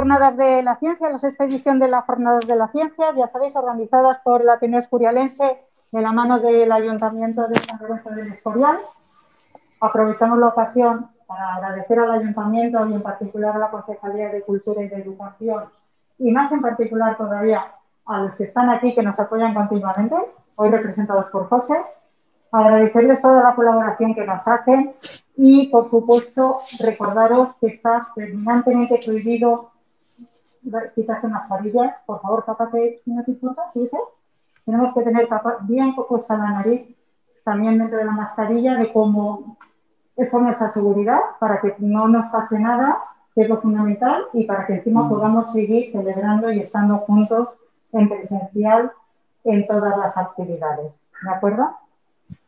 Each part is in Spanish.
Jornadas de la Ciencia, la sexta edición de las Jornadas de la Ciencia, ya sabéis, organizadas por el Ateneo Escurialense de la mano del Ayuntamiento de San Lorenzo del Escorial. Aprovechamos la ocasión para agradecer al Ayuntamiento y en particular a la Concejalía de Cultura y de Educación y más en particular todavía a los que están aquí que nos apoyan continuamente, hoy representados por José, agradecerles toda la colaboración que nos hacen y, por supuesto, recordaros que está terminantemente prohibido quitarse mascarillas. Por favor, tápate, si no te importa, ¿sí? Tenemos que tener bien puesta la nariz también dentro de la mascarilla, de cómo es por nuestra seguridad, para que no nos pase nada, que es lo fundamental, y para que encima podamos seguir celebrando y estando juntos en presencial en todas las actividades. ¿De acuerdo?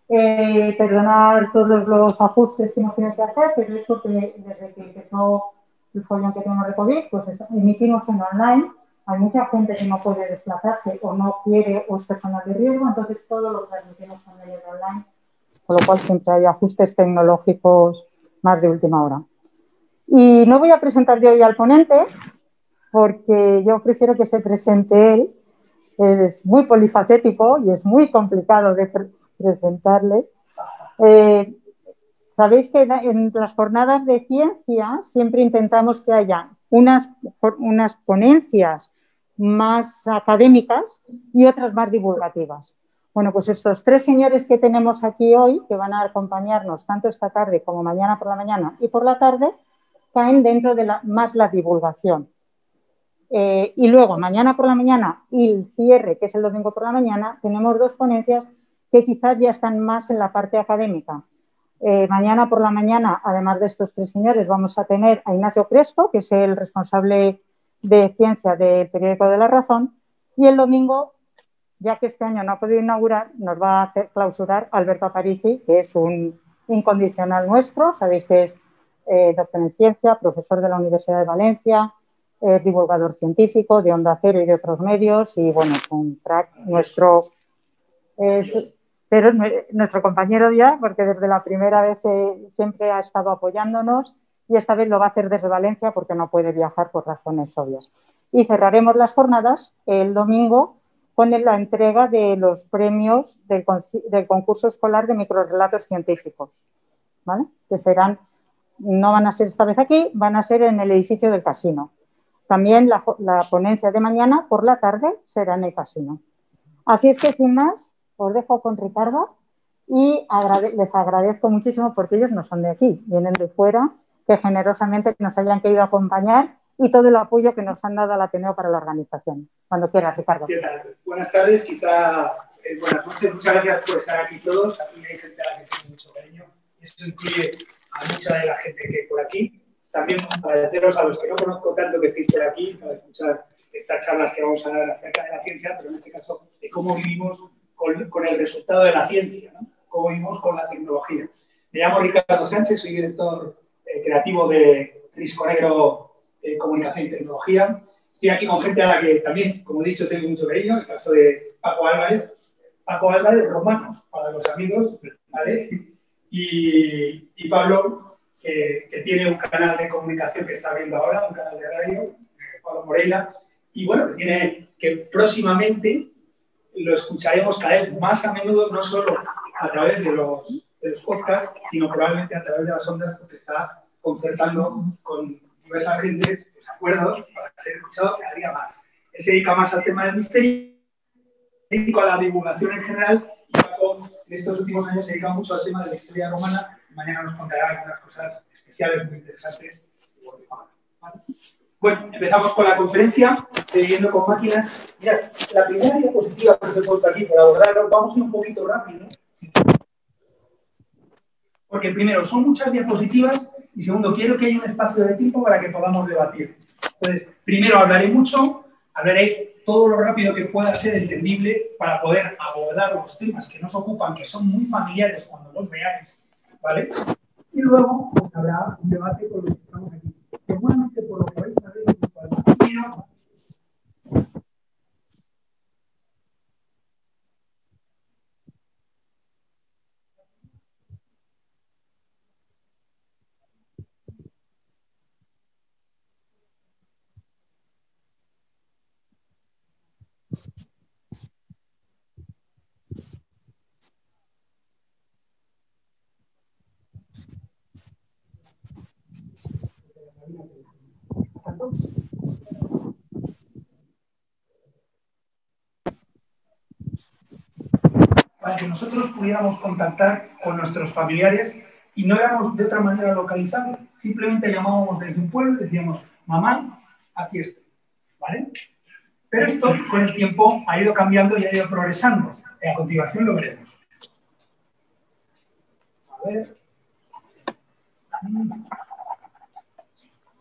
Perdonar todos los ajustes que hemos tenido que hacer, pero eso que desde que empezó el follón que tenemos de COVID, pues emitimos en online. Hay mucha gente que no puede desplazarse o no quiere o es personal de riesgo, entonces todo lo transmitimos en medio de online, con lo cual siempre hay ajustes tecnológicos más de última hora. Y no voy a presentar yo hoy al ponente, porque yo prefiero que se presente él. Es muy polifacético y es muy complicado de presentarle. Sabéis que en las jornadas de ciencia siempre intentamos que haya unas ponencias más académicas y otras más divulgativas. Bueno, pues estos tres señores que tenemos aquí hoy, que van a acompañarnos tanto esta tarde como mañana por la mañana y por la tarde, caen dentro de más la divulgación. Y luego, mañana por la mañana y el cierre, que es el domingo por la mañana, tenemos dos ponencias que quizás ya están más en la parte académica. Mañana por la mañana, además de estos tres señores, vamos a tener a Ignacio Crespo, que es el responsable de ciencia del periódico de La Razón, y el domingo, ya que este año no ha podido inaugurar, nos va a hacer clausurar Alberto Aparici, que es un incondicional nuestro. Sabéis que es doctor en ciencia, profesor de la Universidad de Valencia, divulgador científico de Onda Cero y de otros medios, y bueno, un crack nuestro, pero nuestro compañero ya, porque desde la primera vez siempre ha estado apoyándonos, y esta vez lo va a hacer desde Valencia porque no puede viajar por razones obvias. Y cerraremos las jornadas el domingo con la entrega de los premios del concurso escolar de microrrelatos científicos, ¿vale? Que serán, no van a ser esta vez aquí, van a ser en el edificio del casino. También la ponencia de mañana por la tarde será en el casino. Así es que, sin más, os dejo con Ricardo y les agradezco muchísimo porque ellos no son de aquí, vienen de fuera, que generosamente nos hayan querido acompañar y todo el apoyo que nos han dado al Ateneo para la organización. Cuando quieras, Ricardo. ¿Qué tal? Buenas tardes, buenas noches, muchas gracias por estar aquí todos. Aquí hay gente a la que tengo mucho cariño. Eso incluye a mucha de la gente que hay por aquí. También agradeceros a los que no conozco tanto que estéis por aquí para escuchar estas charlas que vamos a dar acerca de la ciencia, pero en este caso de cómo vivimos con el resultado de la ciencia, ¿no? Cómo vivimos con la tecnología. Me llamo Ricardo Sánchez, soy director creativo de Risco Negro Comunicación y Tecnología. Estoy aquí con gente a la que también, como he dicho, tengo mucho cariño, el caso de Paco Álvarez, Romanos, para los amigos, ¿vale? Y Pablo, que tiene un canal de comunicación que está viendo ahora, un canal de radio, Pablo Moreira, y bueno, que próximamente lo escucharemos cada vez más a menudo, no solo a través de los podcasts, sino probablemente a través de las ondas, porque está concertando con diversas gentes acuerdos para ser escuchado cada día más. Él se dedica más al tema del misterio, a la divulgación en general, y Paco, en estos últimos años se dedica mucho al tema de la historia romana. Mañana nos contará algunas cosas especiales muy interesantes. Bueno, empezamos con la conferencia, Viviendo con máquinas. Mirad, la primera diapositiva que os he puesto aquí para abordarlo, vamos a ir un poquito rápido, porque primero, son muchas diapositivas, y segundo, quiero que haya un espacio de tiempo para que podamos debatir. Entonces, primero hablaré todo lo rápido que pueda ser entendible para poder abordar los temas que nos ocupan, que son muy familiares cuando los veáis, ¿vale? Y luego, pues habrá un debate con los que estamos aquí. Seguramente por lo que vais a ver, para que nosotros pudiéramos contactar con nuestros familiares y no éramos de otra manera localizables. Simplemente llamábamos desde un pueblo y decíamos, mamá, aquí estoy, ¿vale? Pero esto, con el tiempo, ha ido cambiando y ha ido progresando. A continuación lo veremos. A ver.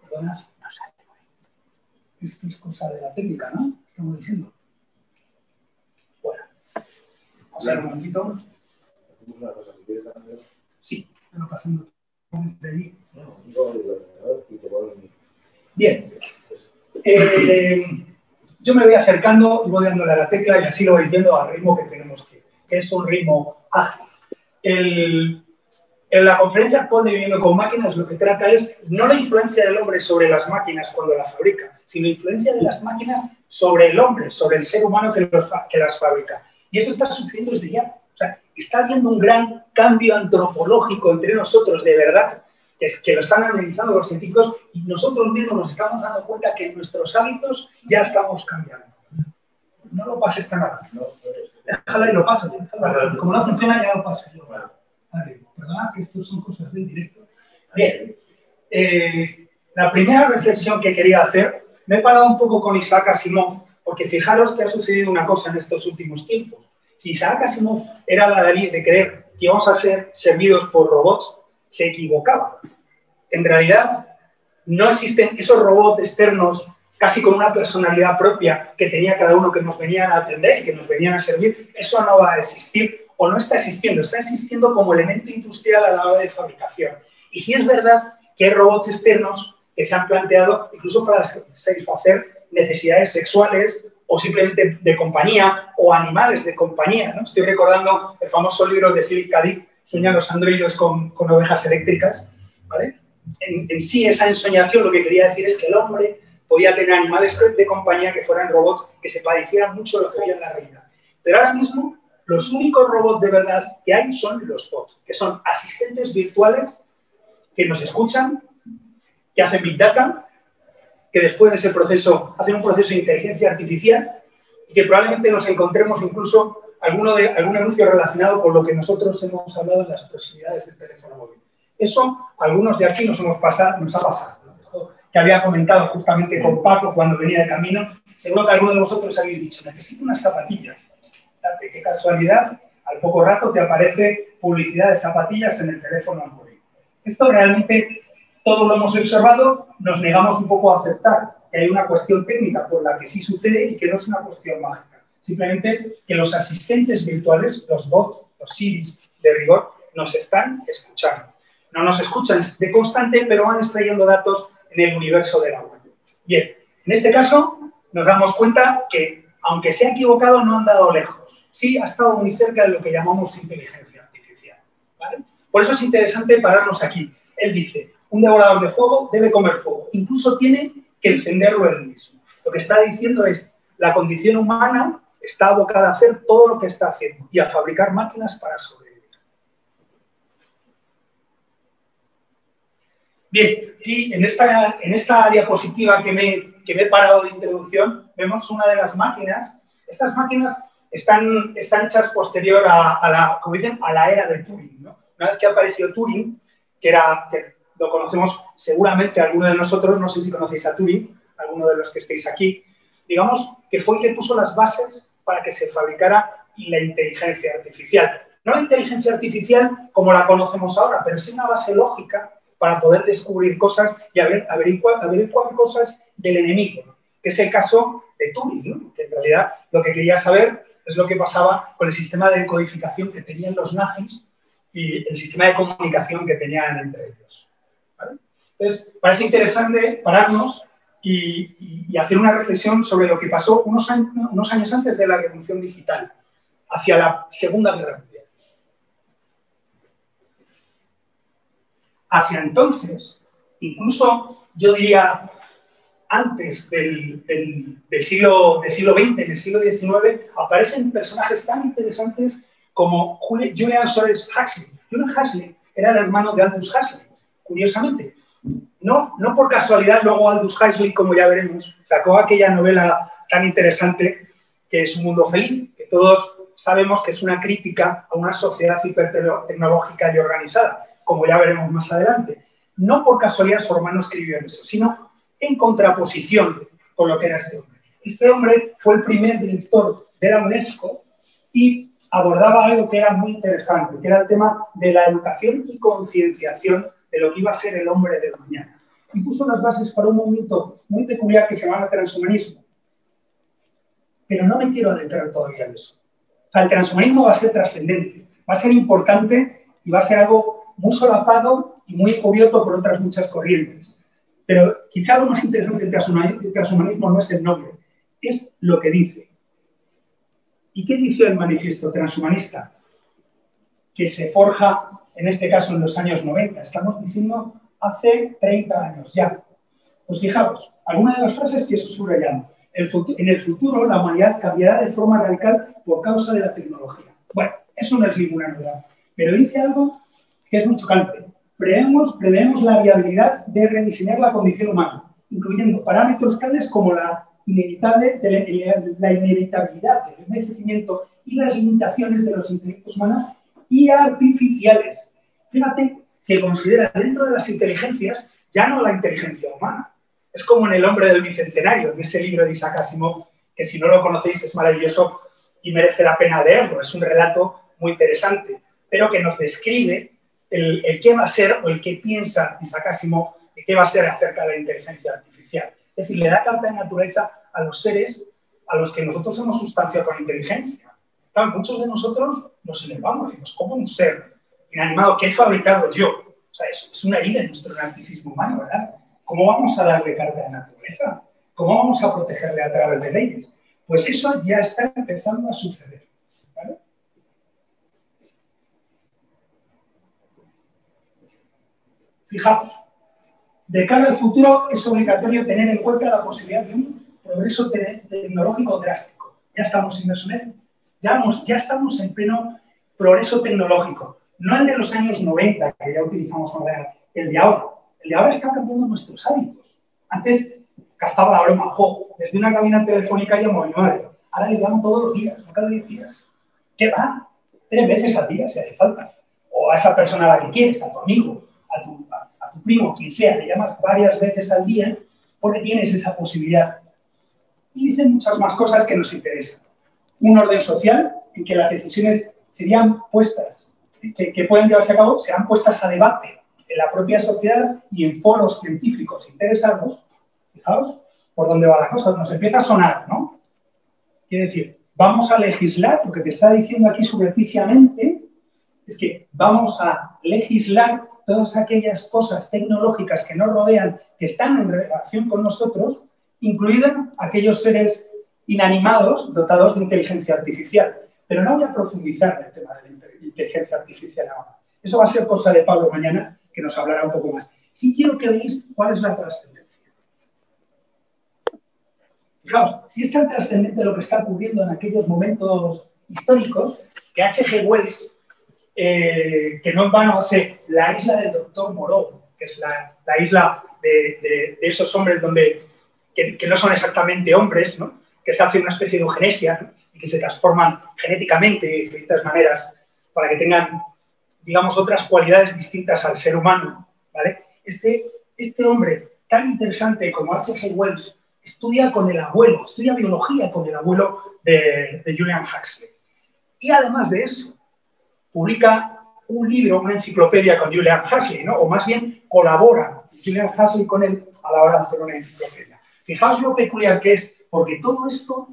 Perdona. Esto es cosa de la técnica, ¿no? Estamos diciendo. Bueno. Vamos a ver un momentito. Sí, me lo pasando desde allí. Bien. Yo me voy acercando y voy dándole a la tecla y así lo vais viendo al ritmo que tenemos que es un ritmo ágil. En la conferencia actual de Viviendo con Máquinas lo que trata es no la influencia del hombre sobre las máquinas cuando las fabrica, sino la influencia de las máquinas sobre el hombre, sobre el ser humano que las fabrica. Y eso está sucediendo desde ya. O sea, está habiendo un gran cambio antropológico entre nosotros, de verdad, que lo están analizando los científicos y nosotros mismos nos estamos dando cuenta que en nuestros hábitos ya estamos cambiando. No lo pases tan nada. Déjala y lo paso. Como no funciona, ya lo paso yo. Perdona, que esto son cosas del directo. Bien. La primera reflexión que quería hacer, me he parado un poco con Isaac Asimov, porque fijaros que ha sucedido una cosa en estos últimos tiempos. Si Isaac Asimov era la de creer que íbamos a ser servidos por robots, se equivocaba. En realidad, no existen esos robots externos casi con una personalidad propia que tenía cada uno que nos venían a atender y que nos venían a servir. Eso no va a existir o no está existiendo como elemento industrial a la hora de fabricación. Y sí es verdad que hay robots externos que se han planteado incluso para satisfacer necesidades sexuales o simplemente de compañía o animales de compañía, ¿no? Estoy recordando el famoso libro de Philip K. Dick, Sueñan los androides con ovejas eléctricas, ¿vale? En sí, esa ensoñación lo que quería decir es que el hombre podía tener animales de compañía que fueran robots que se parecieran mucho a lo que había en la realidad. Pero ahora mismo, los únicos robots de verdad que hay son los bots, que son asistentes virtuales que nos escuchan, que hacen Big Data, que después de ese proceso hacen un proceso de inteligencia artificial y que probablemente nos encontremos incluso algún anuncio relacionado con lo que nosotros hemos hablado en las proximidades del teléfono móvil. Eso, algunos de aquí nos ha pasado. Esto que había comentado justamente con Paco cuando venía de camino, seguro que algunos de vosotros habéis dicho, necesito unas zapatillas. Date, qué casualidad, al poco rato te aparece publicidad de zapatillas en el teléfono móvil. Esto realmente todos lo hemos observado, nos negamos un poco a aceptar que hay una cuestión técnica por la que sí sucede y que no es una cuestión mágica. Simplemente que los asistentes virtuales, los bots, los Siris de rigor, nos están escuchando. No nos escuchan de constante, pero van extrayendo datos en el universo de la web. Bien, en este caso nos damos cuenta que, aunque se ha equivocado, no han dado lejos. Sí ha estado muy cerca de lo que llamamos inteligencia artificial, ¿vale? Por eso es interesante pararnos aquí. Él dice, un devorador de fuego debe comer fuego. Incluso tiene que encenderlo él mismo. Lo que está diciendo es, la condición humana está abocada a hacer todo lo que está haciendo y a fabricar máquinas para sobrevivir. Bien, y en esta diapositiva que me he parado de introducción, vemos una de las máquinas. Estas máquinas están hechas posterior a la era de Turing, ¿no? Una vez que apareció Turing, que lo conocemos seguramente alguno de nosotros, no sé si conocéis a Turing, alguno de los que estéis aquí, digamos que fue el que puso las bases para que se fabricara la inteligencia artificial. No la inteligencia artificial como la conocemos ahora, pero sí una base lógica para poder descubrir cosas y averiguar cosas del enemigo, que es el caso de Turing, ¿no? Que en realidad lo que quería saber es lo que pasaba con el sistema de codificación que tenían los nazis y el sistema de comunicación que tenían entre ellos, ¿vale? Entonces, parece interesante pararnos y hacer una reflexión sobre lo que pasó unos años antes de la revolución digital, hacia la Segunda Guerra Mundial. Hacia entonces, incluso yo diría antes del siglo XX, en el siglo XIX, aparecen personajes tan interesantes como Julian Soares Huxley. Julian Huxley era el hermano de Aldous Huxley, curiosamente. No por casualidad, luego Aldous Huxley, como ya veremos, sacó aquella novela tan interesante que es Un mundo feliz, que todos sabemos que es una crítica a una sociedad hipertecnológica y organizada, como ya veremos más adelante. No por casualidad su hermano escribió eso, sino en contraposición con lo que era este hombre. Este hombre fue el primer director de la UNESCO y abordaba algo que era muy interesante, que era el tema de la educación y concienciación de lo que iba a ser el hombre del mañana. Y puso las bases para un movimiento muy peculiar que se llamaba transhumanismo. Pero no me quiero adentrar todavía en eso. O sea, el transhumanismo va a ser trascendente, va a ser importante y va a ser algo muy solapado y muy encubierto por otras muchas corrientes. Pero quizá lo más interesante del transhumanismo no es el nombre, es lo que dice. ¿Y qué dice el manifiesto transhumanista? Que se forja, en este caso, en los años 90. Estamos diciendo hace 30 años ya. Pues fijaos, algunas de las frases que estoy subrayando. En el futuro, la humanidad cambiará de forma radical por causa de la tecnología. Bueno, eso no es ninguna novedad. Pero dice algo que es muy chocante. Preveemos la viabilidad de rediseñar la condición humana, incluyendo parámetros tales como la inevitabilidad del envejecimiento y las limitaciones de los intelectos humanos y artificiales. Fíjate que considera dentro de las inteligencias ya no la inteligencia humana. Es como en El hombre del bicentenario, en ese libro de Isaac Asimov, que si no lo conocéis es maravilloso y merece la pena leerlo. Es un relato muy interesante, pero que nos describe el qué va a ser o el qué piensa Isaac Asimov de qué va a ser acerca de la inteligencia artificial. Es decir, le da carta de naturaleza a los seres a los que nosotros hemos sustanciado con inteligencia. Claro, muchos de nosotros nos elevamos, decimos, ¿cómo un ser inanimado que he fabricado yo? O sea, es una herida en nuestro narcisismo humano, ¿verdad? ¿Cómo vamos a darle carta de naturaleza? ¿Cómo vamos a protegerle a través de leyes? Pues eso ya está empezando a suceder, ¿vale? Fijaos, de cara al futuro es obligatorio tener en cuenta la posibilidad de un progreso tecnológico drástico. Ya estamos inmersos en él. Ya estamos en pleno progreso tecnológico. No el de los años 90, que ya utilizamos ordenador, el de ahora. El de ahora está cambiando nuestros hábitos. Antes gastaba la broma, desde una cabina telefónica llamo a mi madre. Ahora le llamo todos los días, no cada 10 días. ¿Qué va? 3 veces al día si hace falta. O a esa persona a la que quieres, a tu amigo, a tu primo, quien sea, le llamas varias veces al día porque tienes esa posibilidad. Y dicen muchas más cosas que nos interesan. Un orden social en que las decisiones serían puestas, que pueden llevarse a cabo, serán puestas a debate en la propia sociedad y en foros científicos interesados. Fijaos por dónde va la cosa. Nos empieza a sonar, ¿no? Quiere decir, vamos a legislar, lo que te está diciendo aquí subrepticiamente es que vamos a legislar todas aquellas cosas tecnológicas que nos rodean, que están en relación con nosotros, incluidos aquellos seres inanimados dotados de inteligencia artificial. Pero no voy a profundizar en el tema de la inteligencia artificial ahora. Eso va a ser cosa de Pablo mañana, que nos hablará un poco más. Sí quiero que veáis cuál es la trascendencia. Fijaos, si es tan trascendente lo que está ocurriendo en aquellos momentos históricos, que H.G. Wells, que no en vano hace la isla del Doctor Moreau, que es la isla de esos hombres que no son exactamente hombres, ¿no? Que se hace una especie de eugenesia, ¿no? Y que se transforman genéticamente de distintas maneras para que tengan, digamos, otras cualidades distintas al ser humano, ¿vale? Este hombre tan interesante como H.G. Wells estudia con el abuelo, estudia biología con el abuelo de Julian Huxley. Y además de eso, publica un libro, una enciclopedia con Julian Huxley, ¿no? O más bien colabora Julian Huxley con él a la hora de hacer una enciclopedia. Fijaos lo peculiar que es, porque todo esto,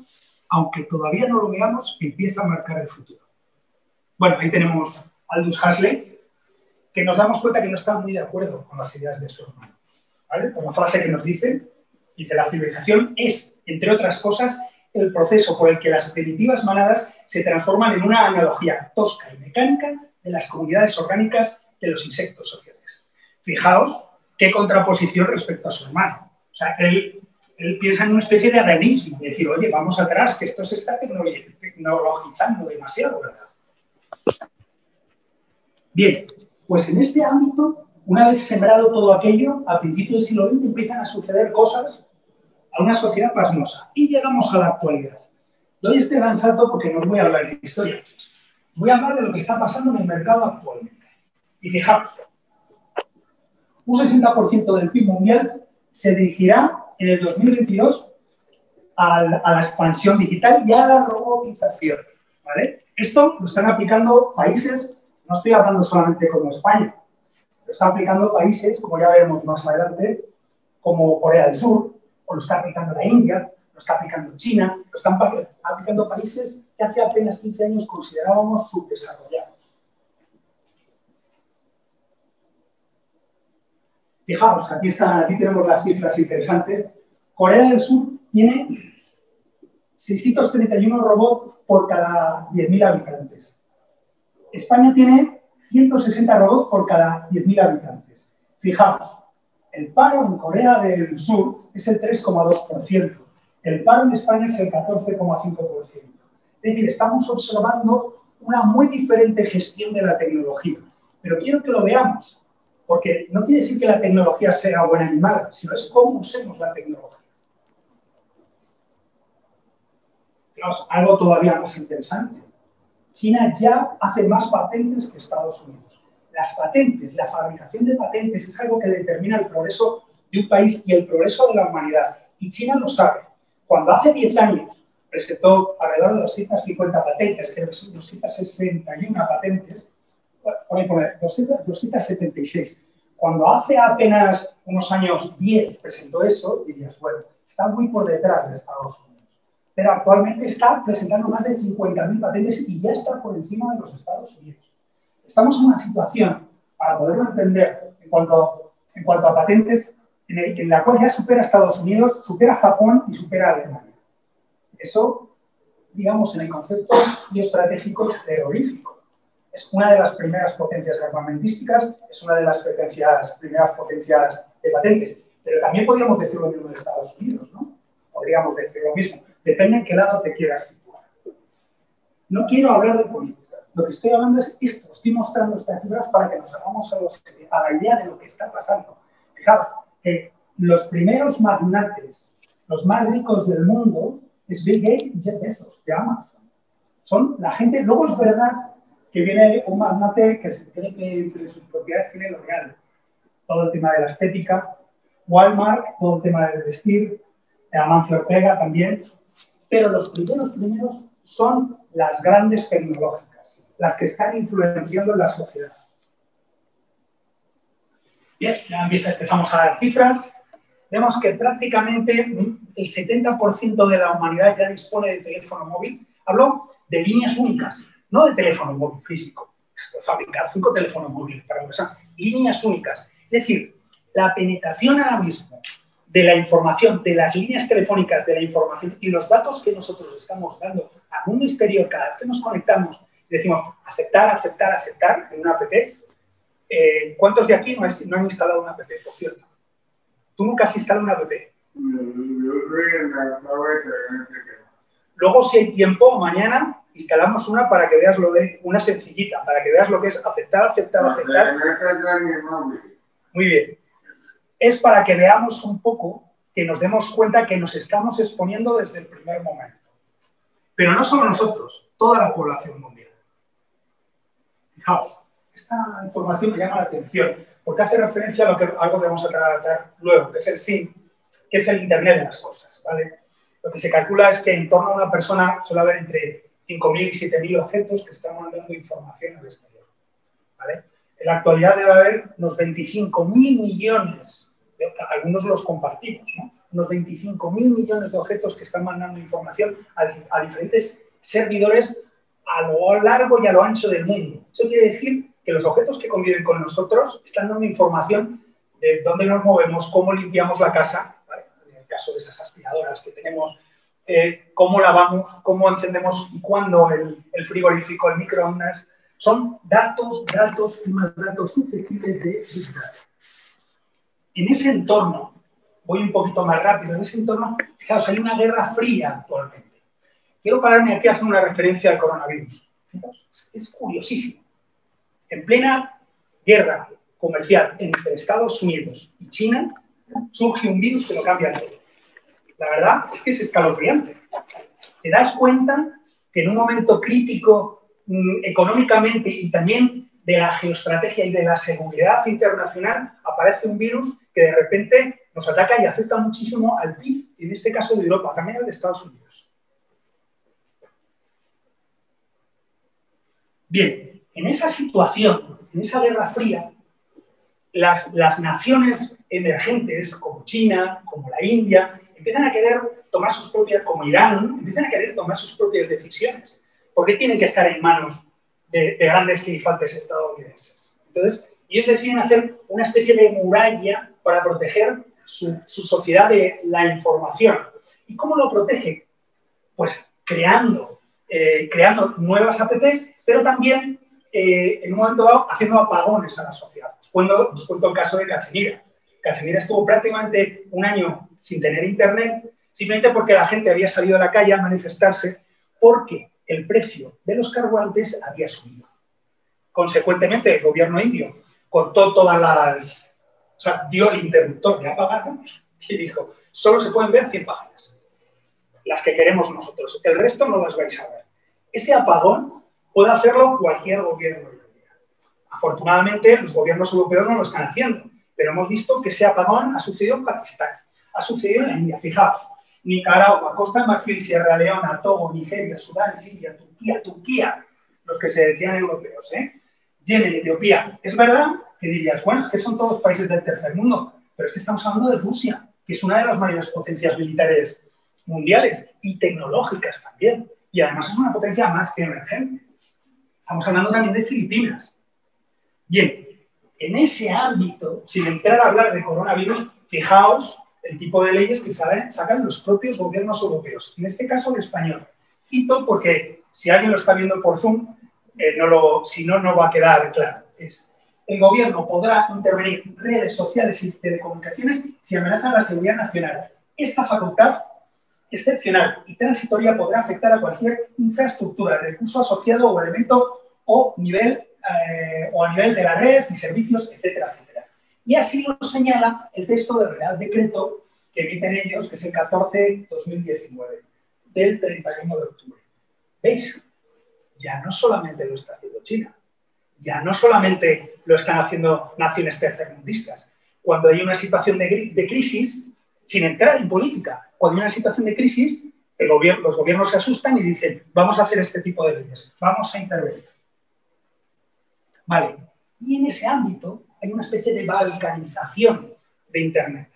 aunque todavía no lo veamos, empieza a marcar el futuro. Bueno, ahí tenemos a Aldous Huxley, que nos damos cuenta que no está muy de acuerdo con las ideas de su hermano, ¿vale? Con la frase que nos dice la civilización es, entre otras cosas, el proceso por el que las primitivas manadas se transforman en una analogía tosca y mecánica de las comunidades orgánicas de los insectos sociales. Fijaos qué contraposición respecto a su hermano. O sea, él piensa en una especie de adanismo, de decir, oye, vamos atrás, que esto se está tecnologizando demasiado, ¿verdad? Bien, pues en este ámbito, una vez sembrado todo aquello, a principios del siglo XX empiezan a suceder cosas a una sociedad pasmosa. Y llegamos a la actualidad. Doy este gran salto porque no os voy a hablar de historia. Os voy a hablar de lo que está pasando en el mercado actualmente. Y fijaos, un 60% del PIB mundial se dirigirá en el 2022 a la expansión digital y a la robotización, ¿vale? Esto lo están aplicando países, no estoy hablando solamente como España, lo están aplicando países, como ya veremos más adelante, como Corea del Sur, o lo está aplicando la India, lo está aplicando China, lo están aplicando países que hace apenas 15 años considerábamos subdesarrollados. Fijaos, aquí tenemos las cifras interesantes. Corea del Sur tiene 631 robots por cada 10.000 habitantes. España tiene 160 robots por cada 10.000 habitantes. Fijaos, el paro en Corea del Sur es el 3,2%. El paro en España es el 14,5%. Es decir, estamos observando una muy diferente gestión de la tecnología. Pero quiero que lo veamos, porque no quiere decir que la tecnología sea buena ni mala, sino es cómo usemos la tecnología. Fijaos, algo todavía más interesante. China ya hace más patentes que Estados Unidos. Las patentes, la fabricación de patentes es algo que determina el progreso de un país y el progreso de la humanidad. Y China lo sabe. Cuando hace 10 años presentó alrededor de 250 patentes, creo que son 261 patentes, por ahí, 276. Cuando hace apenas unos años 10 presentó eso, dirías, bueno, está muy por detrás de Estados Unidos. Pero actualmente está presentando más de 50.000 patentes y ya está por encima de los Estados Unidos. Estamos en una situación, para poderlo entender, en cuanto a patentes, en la cual ya supera a Estados Unidos, supera a Japón y supera a Alemania. Eso, digamos, en el concepto geoestratégico es terrorífico. Es una de las primeras potencias armamentísticas, es una de las primeras potencias de patentes. Pero también podríamos decir lo mismo de Estados Unidos, ¿no? Podríamos decir lo mismo. Depende en qué lado te quieras situar. No quiero hablar de política. Lo que estoy hablando es esto. Estoy mostrando estas cifras para que nos hagamos a la idea de lo que está pasando. Fijaos que los primeros magnates, los más ricos del mundo, es Bill Gates y Jeff Bezos, de Amazon. Son la gente... Luego es verdad que viene un magnate que se cree que entre sus propiedades tiene L'Oreal. Todo el tema de la estética. Walmart, todo el tema del vestir. Amancio Ortega también. Pero los primeros son las grandes tecnológicas, las que están influenciando en la sociedad. Bien, ya empezamos a dar cifras. Vemos que prácticamente el 70% de la humanidad ya dispone de teléfono móvil. Hablo de líneas únicas, no de teléfono móvil físico. Se puede fabricar 5 teléfonos móviles para empezar. Líneas únicas. Es decir, la penetración ahora mismo de la información, de las líneas telefónicas, de la información y los datos que nosotros estamos dando al mundo exterior cada vez que nos conectamos y decimos aceptar, aceptar, aceptar en una app. ¿Cuántos de aquí no han instalado una app, por cierto? ¿Tú nunca has instalado una app? Luego, si hay tiempo, mañana instalamos una para que veas una sencillita, para que veas lo que es aceptar, aceptar, aceptar. Muy bien. Es para que veamos un poco, que nos demos cuenta que nos estamos exponiendo desde el primer momento. Pero no solo nosotros, toda la población mundial. Fijaos, esta información me llama la atención, porque hace referencia a algo que vamos a tratar luego, que es el SIM, que es el Internet de las cosas, ¿vale? Lo que se calcula es que en torno a una persona suele haber entre 5.000 y 7.000 objetos que están mandando información al exterior, ¿vale? En la actualidad debe haber unos 25.000 millones, algunos los compartimos, ¿no? Unos 25.000 millones de objetos que están mandando información a diferentes servidores a lo largo y a lo ancho del mundo. Eso quiere decir que los objetos que conviven con nosotros están dando información de dónde nos movemos, cómo limpiamos la casa, ¿vale? En el caso de esas aspiradoras que tenemos, cómo lavamos, cómo encendemos y cuándo el frigorífico, el microondas. Son datos y más datos susceptibles de Big Data. En ese entorno, voy un poquito más rápido, en ese entorno, fijaos, hay una guerra fría actualmente. Quiero pararme aquí a hacer una referencia al coronavirus. Fijaos, es curiosísimo. En plena guerra comercial entre Estados Unidos y China, surge un virus que lo cambia todo. La verdad es que es escalofriante. te das cuenta que en un momento crítico económicamente y también de la geoestrategia y de la seguridad internacional aparece un virus que de repente nos ataca y afecta muchísimo al PIB, en este caso de Europa, también al de Estados Unidos. Bien, en esa situación, en esa Guerra Fría, las naciones emergentes, como China, como la India, empiezan a querer tomar sus propias, como Irán, empiezan a querer tomar sus propias decisiones. ¿Por qué tienen que estar en manos de grandes gerifantes estadounidenses? Entonces, ellos deciden hacer una especie de muralla para proteger su sociedad de la información. ¿Y cómo lo protege? Pues creando nuevas apps, pero también en un momento dado haciendo apagones a la sociedad. Os cuento el caso de Cachemira. Cachemira estuvo prácticamente un año sin tener internet, simplemente porque la gente había salido a la calle a manifestarse porque el precio de los carburantes había subido. Consecuentemente, el gobierno indio cortó todas las... O sea, dio el interruptor de apagar y dijo, solo se pueden ver 100 páginas, las que queremos nosotros. El resto no las vais a ver. Ese apagón puede hacerlo cualquier gobierno hoy en día. Afortunadamente, los gobiernos europeos no lo están haciendo, pero hemos visto que ese apagón ha sucedido en Pakistán, ha sucedido en la India. Fijaos, Nicaragua, Costa de Marfil, Sierra Leona, Togo, Nigeria, Sudán, Siria, Turquía, los que se decían europeos, Yemen, Etiopía. Es verdad que dirías, bueno, es que son todos países del tercer mundo, pero es que estamos hablando de Rusia, que es una de las mayores potencias militares mundiales y tecnológicas también. Y además es una potencia más que emergente. Estamos hablando también de Filipinas. Bien, en ese ámbito, sin entrar a hablar de coronavirus, fijaos el tipo de leyes que sacan los propios gobiernos europeos, en este caso el español. Cito porque si alguien lo está viendo por Zoom, si no, no va a quedar claro. El gobierno podrá intervenir en redes sociales y telecomunicaciones si amenazan la seguridad nacional. Esta facultad excepcional y transitoria podrá afectar a cualquier infraestructura, recurso asociado o elemento o a nivel de la red y servicios, etcétera, etcétera. Y así lo señala el texto del Real Decreto que emiten ellos, que es el 14/2019, del 31 de octubre. ¿Veis? Ya no solamente lo está haciendo China, ya no solamente lo están haciendo naciones tercermundistas. Cuando hay una situación de crisis, sin entrar en política, cuando hay una situación de crisis, los gobiernos se asustan y dicen, vamos a hacer este tipo de leyes, vamos a intervenir. Vale, y en ese ámbito hay una especie de balcanización de Internet.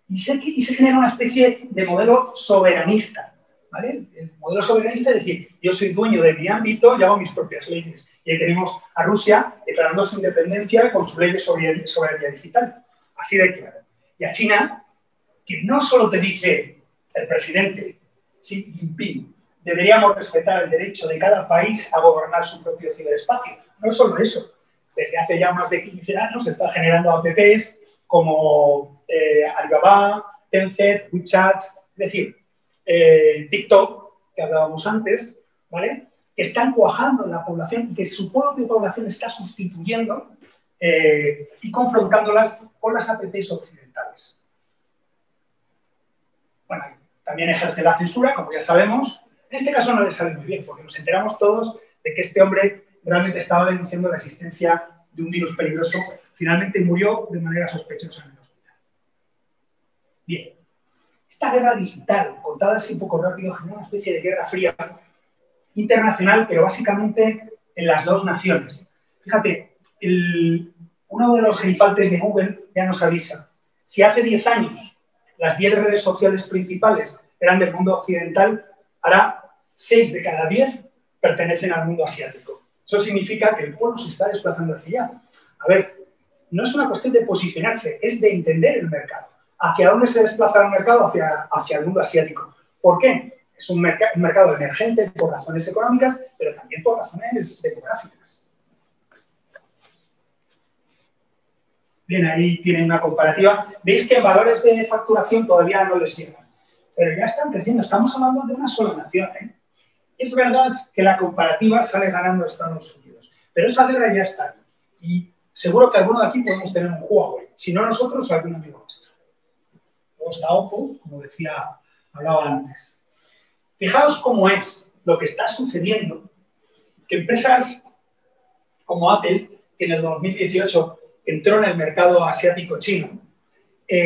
Y se genera una especie de modelo soberanista. ¿Vale? El modelo soberanista es decir, yo soy dueño de mi ámbito y hago mis propias leyes. Y ahí tenemos a Rusia declarando su independencia con su ley de soberanía digital. Así de claro. Y a China, que no solo te dice el presidente Xi Jinping, deberíamos respetar el derecho de cada país a gobernar su propio ciberespacio. No solo eso. Desde hace ya más de 15 años se está generando apps como Alibaba, Tencent, WeChat, es decir, TikTok, que hablábamos antes, ¿vale? Que están cuajando en la población y que su propia población está sustituyendo y confrontándolas con las apps occidentales. Bueno, también ejerce la censura, como ya sabemos. En este caso no le sale muy bien, porque nos enteramos todos de que este hombre realmente estaba denunciando la existencia de un virus peligroso. Finalmente murió de manera sospechosa en el hospital. Bien. Esta guerra digital, contada así un poco rápido, genera una especie de guerra fría internacional, pero básicamente en las dos naciones. Fíjate, uno de los gerifantes de Google ya nos avisa. Si hace 10 años las 10 redes sociales principales eran del mundo occidental, ahora 6 de cada 10 pertenecen al mundo asiático. Eso significa que el pueblo se está desplazando hacia allá. A ver, no es una cuestión de posicionarse, es de entender el mercado. ¿Hacia dónde se desplaza el mercado? Hacia el mundo asiático. ¿Por qué? Es un mercado emergente por razones económicas, pero también por razones demográficas. Bien, ahí tienen una comparativa. Veis que en valores de facturación todavía no les llegan, pero ya están creciendo. Estamos hablando de una sola nación, ¿eh? Es verdad que la comparativa sale ganando Estados Unidos, pero esa guerra ya está. Y seguro que alguno de aquí podemos tener un Huawei, si no nosotros, algún amigo nuestro. O está Oppo, como hablaba antes. Fijaos cómo es lo que está sucediendo, que empresas como Apple, que en el 2018 entró en el mercado asiático chino,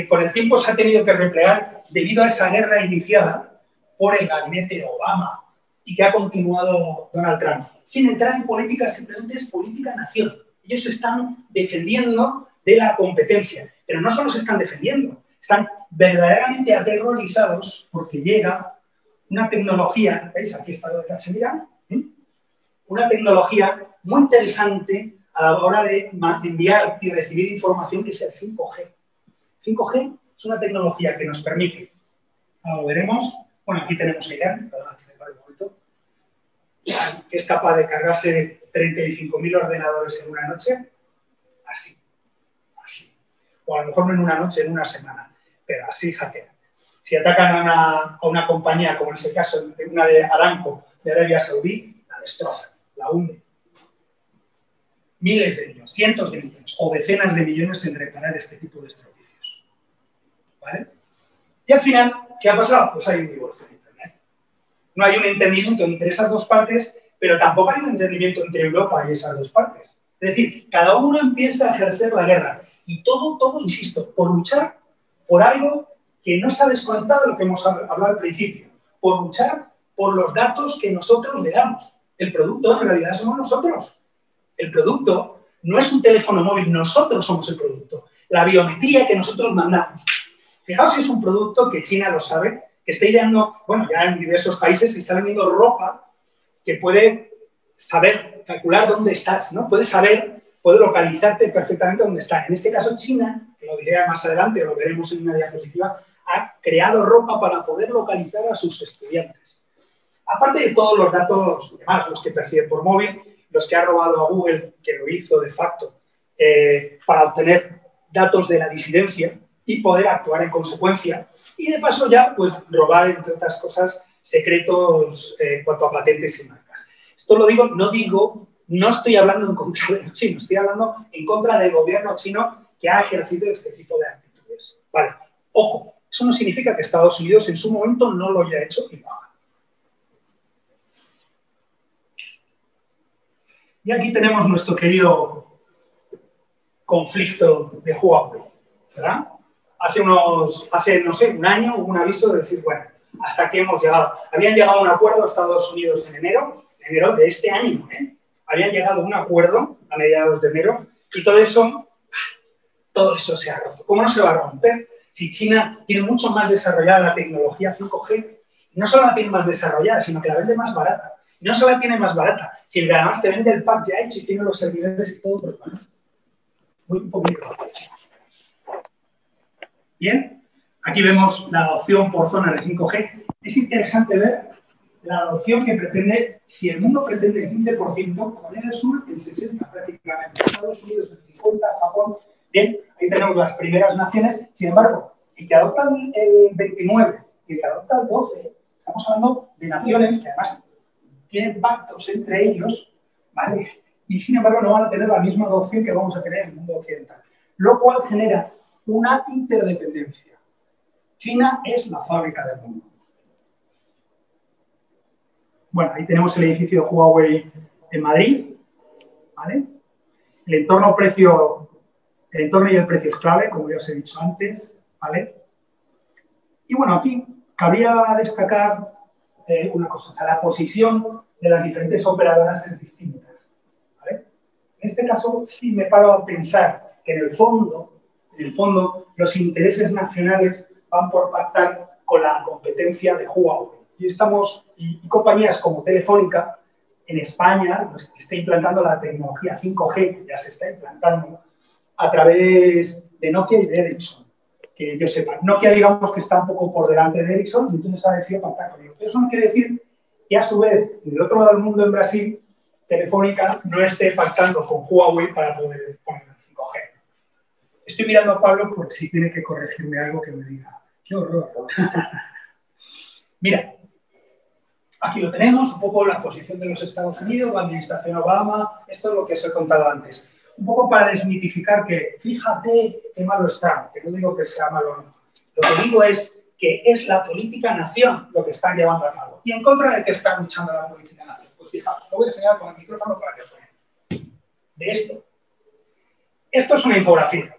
con el tiempo se ha tenido que replegar debido a esa guerra iniciada por el gabinete Obama y que ha continuado Donald Trump. Sin entrar en política, simplemente es política-nación. Ellos se están defendiendo de la competencia, pero no solo se están defendiendo, están verdaderamente aterrorizados porque llega una tecnología, ¿veis? Aquí está lo de Cachemira, una tecnología muy interesante a la hora de enviar y recibir información, que es el 5G. 5G es una tecnología que nos permite, como veremos, bueno, aquí tenemos a Irán, que es capaz de cargarse 35.000 ordenadores en una noche, así. O a lo mejor no en una noche, en una semana, pero así hackean. Si atacan a una compañía, como en ese caso, una de Aramco, de Arabia Saudí, la destrozan, la hunden. Miles de millones, cientos de millones o decenas de millones en reparar este tipo de estropicios. ¿Vale? Y al final, ¿qué ha pasado? Pues hay un divorcio en Internet. No hay un entendimiento entre esas dos partes, pero tampoco hay un entendimiento entre Europa y esas dos partes. Es decir, cada uno empieza a ejercer la guerra. Y todo, insisto, por luchar por algo que no está desconectado de lo que hemos hablado al principio. Por luchar por los datos que nosotros le damos. El producto en realidad somos nosotros. El producto no es un teléfono móvil, nosotros somos el producto. La biometría que nosotros mandamos. Fijaos si es un producto que China lo sabe, que está ideando, bueno, ya en diversos países se está vendiendo ropa que puede saber, calcular dónde estás, ¿no? Puede localizarte perfectamente dónde estás. En este caso, China, que lo diré más adelante, lo veremos en una diapositiva, ha creado ropa para poder localizar a sus estudiantes. Aparte de todos los datos demás, los que percibe por móvil, los que ha robado a Google, que lo hizo de facto, para obtener datos de la disidencia y poder actuar en consecuencia. Y de paso ya, pues, robar, entre otras cosas, secretos en cuanto a patentes y marcas. Esto lo digo, no estoy hablando en contra de los chinos, estoy hablando en contra del gobierno chino que ha ejercido este tipo de actitudes. Vale, ojo, eso no significa que Estados Unidos en su momento no lo haya hecho y lo haga. Y aquí tenemos nuestro querido conflicto de Huawei, ¿verdad? Hace, no sé, un año hubo un aviso de decir, bueno, hasta aquí hemos llegado. Habían llegado a un acuerdo a Estados Unidos en enero de este año, Habían llegado a un acuerdo a mediados de enero y todo eso se ha roto. ¿Cómo no se va a romper si China tiene mucho más desarrollada la tecnología 5G? Y no solo la tiene más desarrollada, sino que la vende más barata. Y no solo la tiene más barata, sino que además te vende el pack ya hecho y tiene los servidores y todo por bueno, muy poquito. Bien, aquí vemos la adopción por zona de 5G. Es interesante ver la adopción que pretende, si el mundo pretende el 15%, Corea del Sur el 60% prácticamente, Estados Unidos el 50%, Japón, bien, ahí tenemos las primeras naciones, sin embargo, el que adopta el 29% y el que adopta el 12%, estamos hablando de naciones que además tienen pactos entre ellos, ¿vale? Y sin embargo no van a tener la misma adopción que vamos a tener en el mundo occidental, lo cual genera una interdependencia. China es la fábrica del mundo. Bueno, ahí tenemos el edificio de Huawei en Madrid, ¿vale? El entorno y el precio es clave, como ya os he dicho antes, ¿vale? Y bueno, aquí cabría destacar una cosa, o sea, la posición de las diferentes operadoras es distinta, ¿vale? En este caso, sí me paro a pensar que en el fondo, los intereses nacionales van por pactar con la competencia de Huawei. Y compañías como Telefónica, en España, pues, está implantando la tecnología 5G, que ya se está implantando, a través de Nokia y de Ericsson. Que yo sepa, Nokia, digamos que está un poco por delante de Ericsson, y entonces ha decidido pactar con ellos. Eso no quiere decir que, a su vez, del otro lado del mundo, en Brasil, Telefónica no esté pactando con Huawei para poder poner el 5G. Estoy mirando a Pablo porque si tiene que corregirme algo que me diga. ¡Qué horror! Mira, aquí lo tenemos, un poco la posición de los Estados Unidos, la administración Obama, esto es lo que os he contado antes. Un poco para desmitificar que, fíjate qué malo es Trump, que no digo que sea malo o no. Lo que digo es que es la política nación lo que están llevando a cabo. ¿Y en contra de qué está luchando la política nación? Pues fijaos, lo voy a enseñar con el micrófono para que suene. De esto. Esto es una infografía,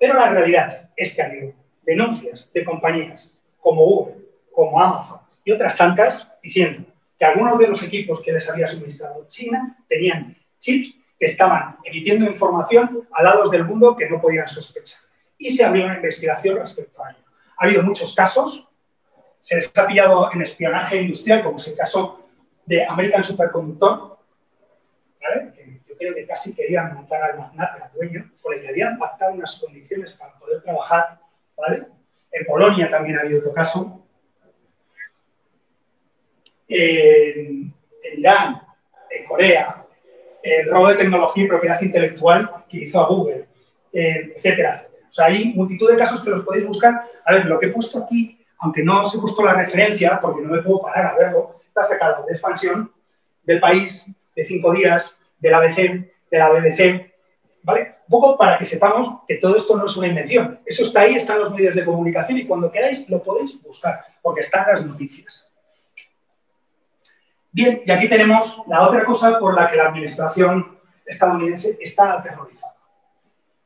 pero la realidad es que ha habido denuncias de compañías como Google, como Amazon y otras tantas diciendo que algunos de los equipos que les había suministrado China tenían chips que estaban emitiendo información a lados del mundo que no podían sospechar. Y se abrió una investigación respecto a ello. Ha habido muchos casos, se les ha pillado en espionaje industrial, como es el caso de American Superconductor, ¿vale? Que yo creo que casi querían montar al magnate, al dueño, por el que habían pactado unas condiciones para poder trabajar, ¿vale? En Polonia también ha habido otro caso. En Irán, en Corea, el robo de tecnología y propiedad intelectual que hizo a Google, etcétera. O sea, hay multitud de casos que los podéis buscar. A ver, lo que he puesto aquí, aunque no os he puesto la referencia, porque no me puedo parar a verlo, está sacado de Expansión, del País, de 5 días, del ABC, de la BBC, ¿vale? Un poco para que sepamos que todo esto no es una invención. Eso está ahí, están los medios de comunicación y cuando queráis lo podéis buscar, porque están las noticias. Bien, y aquí tenemos la otra cosa por la que la administración estadounidense está aterrorizada.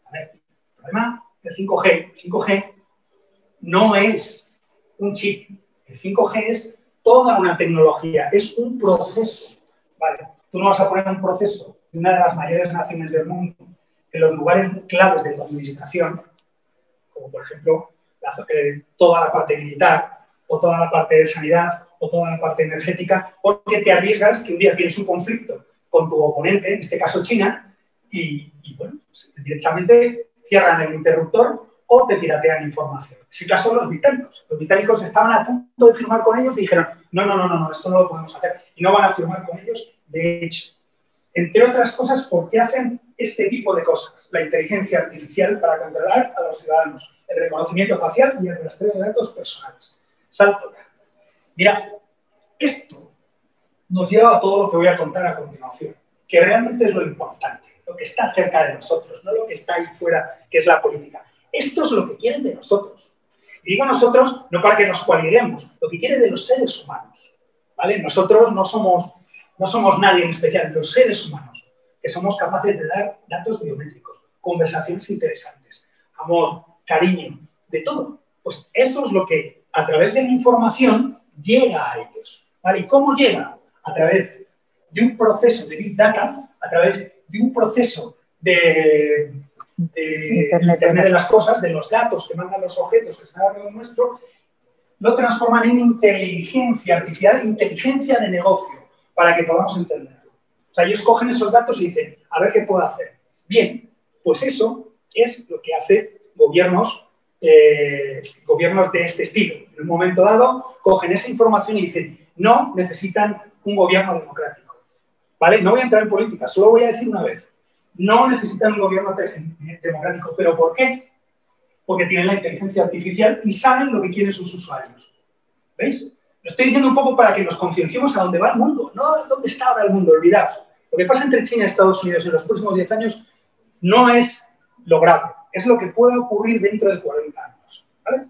A ver, el problema del 5G. El 5G no es un chip. El 5G es toda una tecnología, es un proceso. Vale, tú no vas a poner un proceso de una de las mayores naciones del mundo en los lugares claves de tu administración, como por ejemplo toda la parte militar, o toda la parte de sanidad, o toda la parte energética, porque te arriesgas que un día tienes un conflicto con tu oponente, en este caso China, y bueno, directamente cierran el interruptor o te piratean información. En ese caso, los británicos. Los británicos estaban a punto de firmar con ellos y dijeron, no, esto no lo podemos hacer. Y no van a firmar con ellos, de hecho. Entre otras cosas, ¿por qué hacen este tipo de cosas? La inteligencia artificial para controlar a los ciudadanos, el reconocimiento facial y el rastreo de datos personales. Salto. Mira, esto nos lleva a todo lo que voy a contar a continuación, que realmente es lo importante, lo que está cerca de nosotros, no lo que está ahí fuera, que es la política. Esto es lo que quieren de nosotros. Y digo nosotros no para que nos coaliguemos, lo que quieren de los seres humanos, ¿vale? Nosotros no somos nadie en especial, los seres humanos, que somos capaces de dar datos biométricos, conversaciones interesantes, amor, cariño, de todo. Pues eso es lo que, a través de la información, llega a ellos, ¿vale? ¿Y cómo llega? A través de un proceso de Big Data, a través de un proceso de Internet de las cosas, de los datos que mandan los objetos que están alrededor nuestro, lo transforman en inteligencia artificial, inteligencia de negocio, para que podamos entenderlo. O sea, ellos cogen esos datos y dicen, a ver qué puedo hacer. Bien, pues eso es lo que hace gobiernos de este estilo. En un momento dado, cogen esa información y dicen, no necesitan un gobierno democrático. ¿Vale? No voy a entrar en política, solo voy a decir una vez. No necesitan un gobierno democrático. ¿Pero por qué? Porque tienen la inteligencia artificial y saben lo que quieren sus usuarios. ¿Veis? Lo estoy diciendo un poco para que nos concienciemos a dónde va el mundo, no a dónde está ahora el mundo, olvidaos. Lo que pasa entre China y Estados Unidos en los próximos 10 años no es lo grave, es lo que pueda ocurrir dentro de 40 años. ¿Vale?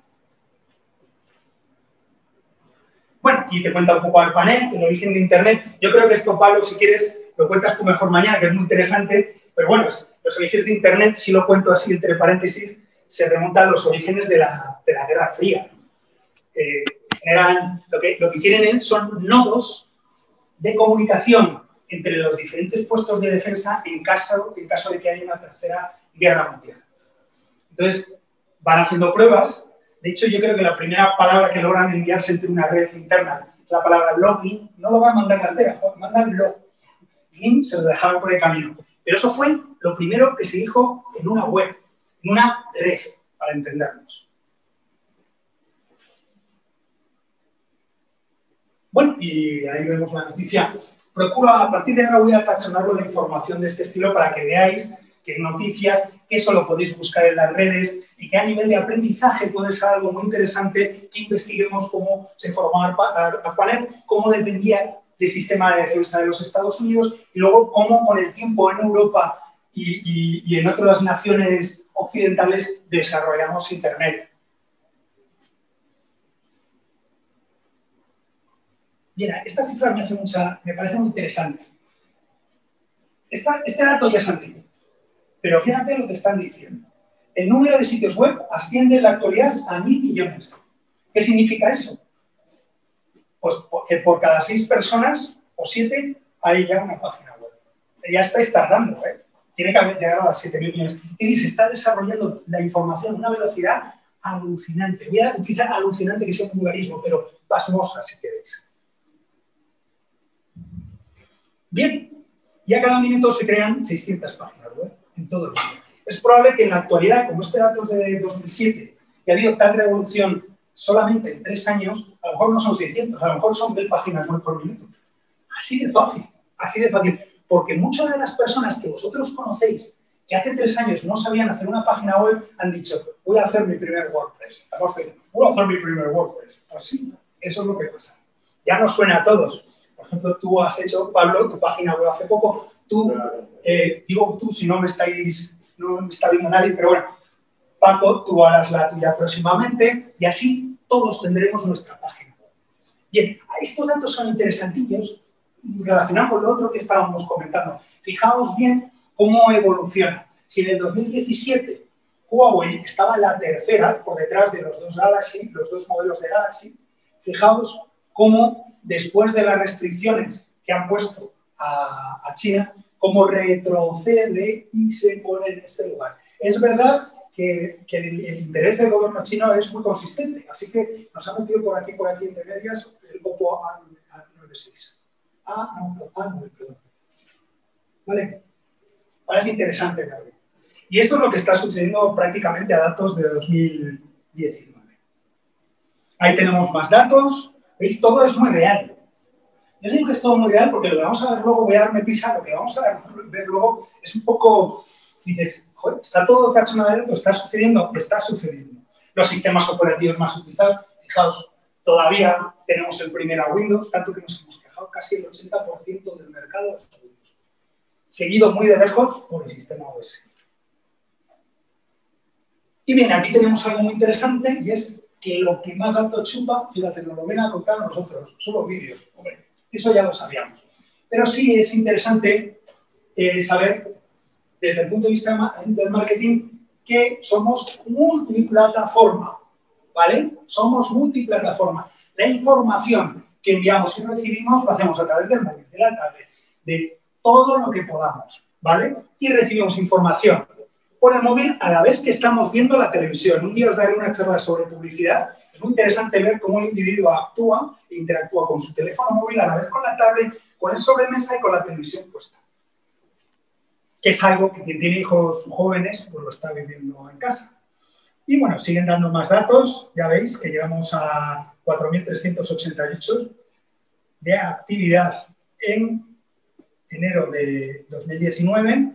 Bueno, aquí te cuenta un poco al panel, el origen de Internet. Yo creo que esto, Pablo, si quieres, lo cuentas tú mejor mañana, que es muy interesante. Pero bueno, los orígenes de Internet, si lo cuento así entre paréntesis, se remontan a los orígenes de la Guerra Fría. Lo que quieren son nodos de comunicación entre los diferentes puestos de defensa en caso de que haya una tercera guerra mundial. Entonces, van haciendo pruebas. De hecho, yo creo que la primera palabra que logran enviarse entre una red interna es la palabra login. No lo van a mandar entera, mandan login, se lo dejaron por el camino. Pero eso fue lo primero que se dijo en una web, en una red, para entendernos. Bueno, y ahí vemos la noticia. Procuro, a partir de ahora voy a tachonarlo de información de este estilo para que veáis que hay noticias, que eso lo podéis buscar en las redes y que a nivel de aprendizaje puede ser algo muy interesante que investiguemos cómo se formaba Arpanet, cómo dependía del sistema de defensa de los Estados Unidos y luego cómo con el tiempo en Europa y en otras naciones occidentales desarrollamos Internet. Mira, esta cifra me parece muy interesante. Este dato ya es antiguo, pero fíjate lo que están diciendo. El número de sitios web asciende en la actualidad a 1.000 millones. ¿Qué significa eso? Pues que por cada 6 personas o 7 hay ya una página web. Ya estáis tardando, ¿eh? Tiene que haber llegado a las 7.000 millones. Y se está desarrollando la información a una velocidad alucinante. Voy a utilizar alucinante, que es un vulgarismo, pero pasmosa, si queréis. Bien, y a cada minuto se crean 600 páginas web en todo el mundo. Es probable que en la actualidad, como este dato es de 2007, y ha habido tal revolución solamente en 3 años, a lo mejor no son 600, a lo mejor son 1000 páginas web por minuto. Así de fácil, así de fácil. Porque muchas de las personas que vosotros conocéis, que hace 3 años no sabían hacer una página web, han dicho, voy a hacer mi primer WordPress. Voy a hacer mi primer WordPress. Pues sí, eso es lo que pasa. Ya nos suena a todos. Por ejemplo, tú has hecho, Pablo, tu página web hace poco. Tú, digo tú, si no me está viendo nadie, pero bueno, Paco, tú harás la tuya próximamente y así todos tendremos nuestra página web. Bien, estos datos son interesantillos relacionados con lo otro que estábamos comentando. Fijaos bien cómo evoluciona. Si en el 2017 Huawei estaba en la tercera, por detrás de los dos Galaxy, los dos modelos de Galaxy, fijaos cómo después de las restricciones que han puesto a China, cómo retrocede y se pone en este lugar. Es verdad que el interés del gobierno chino es muy consistente, así que nos ha metido por aquí entre medias el Oppo A96. A9, perdón. ¿Vale? Parece interesante, ¿no? Y esto es lo que está sucediendo prácticamente a datos de 2019. Ahí tenemos más datos. ¿Veis? Todo es muy real. Yo os digo que es todo muy real porque lo que vamos a ver luego, voy a darme prisa, lo que vamos a ver luego es un poco, dices, joder, está todo cachonadito, está sucediendo. Los sistemas operativos más utilizados, fijaos, todavía tenemos el primero a Windows, tanto que nos hemos quejado, casi el 80% del mercado es Windows. Seguido muy de lejos por el sistema OS. Y bien, aquí tenemos algo muy interesante y es que lo que más datos chupa, fíjate, nos lo ven a contar nosotros, son los vídeos. Hombre, eso ya lo sabíamos. Pero sí es interesante saber, desde el punto de vista del marketing, que somos multiplataforma, ¿vale? Somos multiplataforma. La información que enviamos y recibimos lo hacemos a través del móvil, de la tablet, de todo lo que podamos, ¿vale? Y recibimos información por el móvil a la vez que estamos viendo la televisión. Un día os daré una charla sobre publicidad. Es muy interesante ver cómo el individuo actúa e interactúa con su teléfono móvil a la vez con la tablet, con el sobremesa y con la televisión puesta. Que es algo que quien tiene hijos jóvenes pues lo está viviendo en casa. Y bueno, siguen dando más datos. Ya veis que llegamos a 4.388 de actividad en enero de 2019.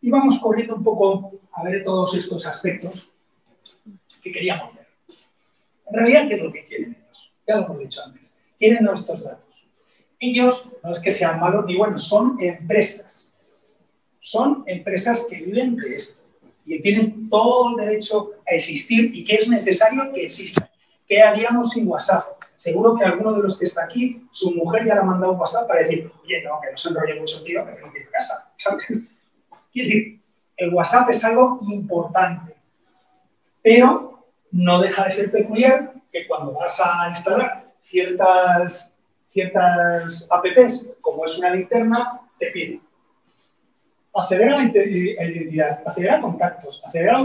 Y vamos corriendo un poco a ver todos estos aspectos que queríamos ver. En realidad, ¿qué es lo que quieren ellos? Ya lo hemos dicho antes. Quieren nuestros datos. Ellos, no es que sean malos ni buenos, son empresas. Son empresas que viven de esto y tienen todo el derecho a existir y que es necesario que existan. ¿Qué haríamos sin WhatsApp? Seguro que alguno de los que está aquí, su mujer ya le ha mandado un WhatsApp para decir, oye, no, que no se enrolle mucho, tío, que tengo que ir a casa. ¿Sabes? Quiero decir, el WhatsApp es algo importante, pero no deja de ser peculiar que cuando vas a instalar ciertas apps, como es una linterna, te pide acceder a la identidad, acceder a contactos, acceder a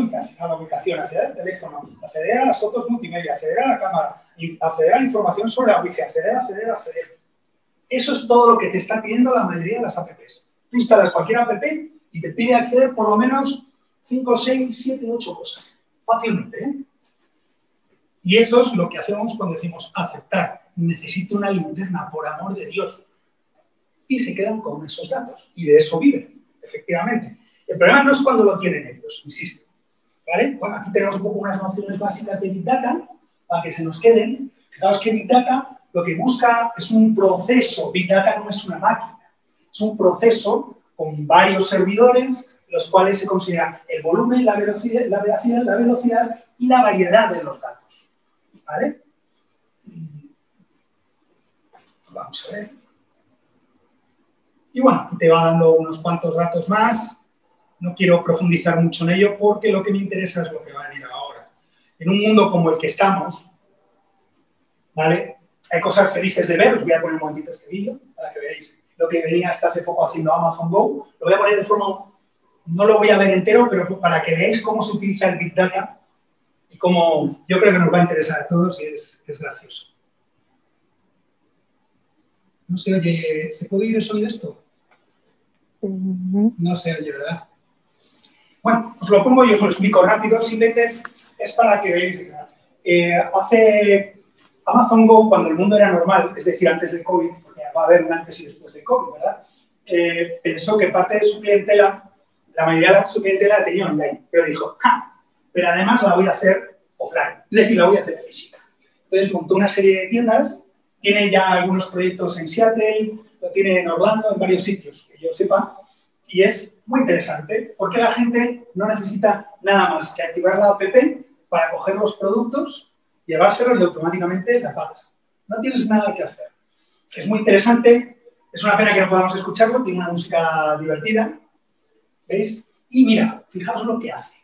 la ubicación, acceder al teléfono, acceder a las fotos multimedia, acceder a la cámara, acceder a la información sobre la wifi, acceder. Eso es todo lo que te está pidiendo la mayoría de las apps. Tú instalas cualquier app y te pide acceder por lo menos 5, 6, 7, 8 cosas. Fácilmente, ¿eh? Y eso es lo que hacemos cuando decimos aceptar. Necesito una linterna, por amor de Dios. Y se quedan con esos datos. Y de eso viven, efectivamente. El problema no es cuando lo tienen ellos, insisto. ¿Vale? Bueno, aquí tenemos un poco unas nociones básicas de Big Data, para que se nos queden. Fijaos que Big Data lo que busca es un proceso. Big Data no es una máquina. Es un proceso con varios servidores, los cuales se consideran el volumen, la velocidad y la variedad de los datos. ¿Vale? Vamos a ver. Y bueno, aquí te va dando unos cuantos datos más. No quiero profundizar mucho en ello porque lo que me interesa es lo que va a venir ahora. En un mundo como el que estamos, ¿vale? Hay cosas felices de ver. Os voy a poner un momentito este vídeo para que veáis lo que venía hasta hace poco haciendo Amazon Go. Lo voy a poner de forma... No lo voy a ver entero, pero para que veáis cómo se utiliza el Big Data y cómo yo creo que nos va a interesar a todos y es gracioso. No se oye... ¿Se puede oír el sonido de esto? No se oye, ¿verdad? Bueno, os lo pongo y os lo explico rápido. Simplemente es para que veáis. Hace Amazon Go, cuando el mundo era normal, es decir, antes del COVID, porque va a haber un antes y después del COVID, ¿verdad? Pensó que parte de su clientela, la mayoría de su clientela la tenía online, pero dijo, pero además la voy a hacer offline, es decir, la voy a hacer física. Entonces montó una serie de tiendas, tiene ya algunos proyectos en Seattle, lo tiene en Orlando, en varios sitios, que yo sepa, y es muy interesante, porque la gente no necesita nada más que activar la app para coger los productos, llevárselos y automáticamente la pagas. No tienes nada que hacer. Es muy interesante, es una pena que no podamos escucharlo, tiene una música divertida, ¿veis? Y mira, fijaos lo que hace.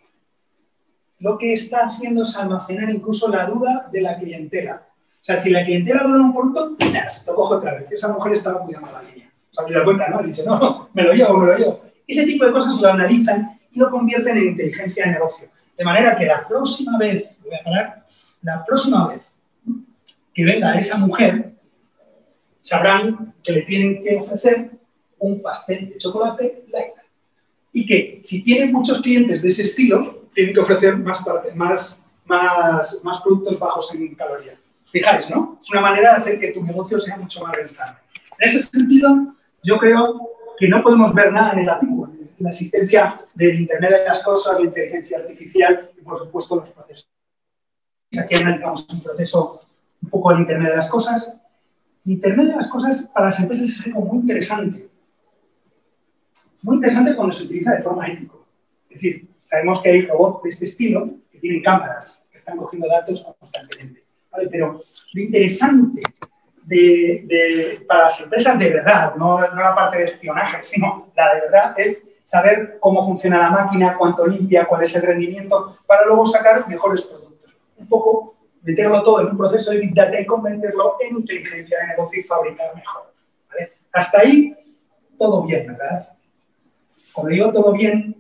Lo que está haciendo es almacenar incluso la duda de la clientela. O sea, si la clientela duda un producto, ¡chas!, lo cojo otra vez. Esa mujer estaba cuidando la línea. Se ha dado cuenta, ¿no? Ha dicho, no, me lo llevo. Ese tipo de cosas lo analizan y lo convierten en inteligencia de negocio. De manera que la próxima vez, voy a parar, la próxima vez que venga esa mujer, sabrán que le tienen que ofrecer un pastel de chocolate light. Y que si tienen muchos clientes de ese estilo, tienen que ofrecer más productos bajos en calorías. Fijáis, ¿no? Es una manera de hacer que tu negocio sea mucho más rentable. En ese sentido, yo creo que no podemos ver nada negativo en la existencia del Internet de las cosas, la inteligencia artificial y, por supuesto, los procesos. Aquí analizamos un proceso un poco del Internet de las cosas. El Internet de las cosas para las empresas es algo muy interesante. Muy interesante cuando se utiliza de forma ética. Es decir, sabemos que hay robots de este estilo que tienen cámaras, que están cogiendo datos constantemente. ¿Vale? Pero lo interesante para las empresas de verdad, no la parte de espionaje, sino la de verdad, es saber cómo funciona la máquina, cuánto limpia, cuál es el rendimiento, para luego sacar mejores productos. Un poco meterlo todo en un proceso de Big Data y convertirlo en inteligencia de negocio y fabricar mejor. ¿Vale? Hasta ahí, todo bien, ¿verdad? Cuando digo todo bien,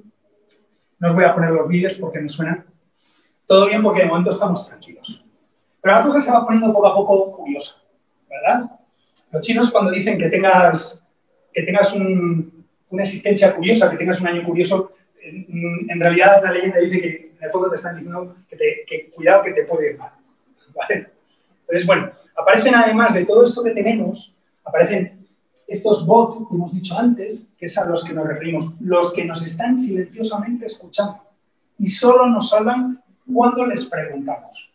no os voy a poner los vídeos porque me suenan. Todo bien porque de momento estamos tranquilos. Pero la cosa se va poniendo poco a poco curiosa, ¿verdad? Los chinos cuando dicen que tengas una existencia curiosa, que tengas un año curioso, en realidad la leyenda dice que en el fondo te están diciendo que cuidado que te puede ir mal, ¿vale? Entonces, bueno, aparecen además de todo esto que tenemos, aparecen estos bots que hemos dicho antes, que es a los que nos referimos, los que nos están silenciosamente escuchando y solo nos hablan cuando les preguntamos.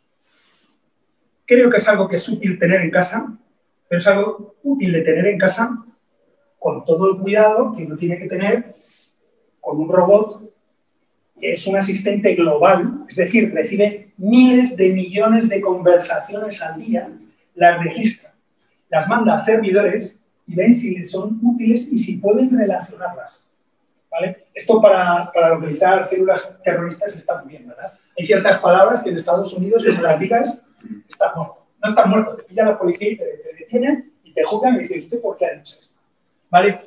Creo que es algo que es útil tener en casa, pero es algo útil de tener en casa con todo el cuidado que uno tiene que tener con un robot que es un asistente global, es decir, recibe miles de millones de conversaciones al día, las registra, las manda a servidores y ven si son útiles y si pueden relacionarlas, ¿vale? Esto para localizar células terroristas está muy bien, ¿verdad? Hay ciertas palabras que en Estados Unidos, si las digas, estás muerto. No estás muerto, te pilla la policía y te detienen y te juzgan y dicen, ¿usted por qué ha dicho esto? ¿Vale?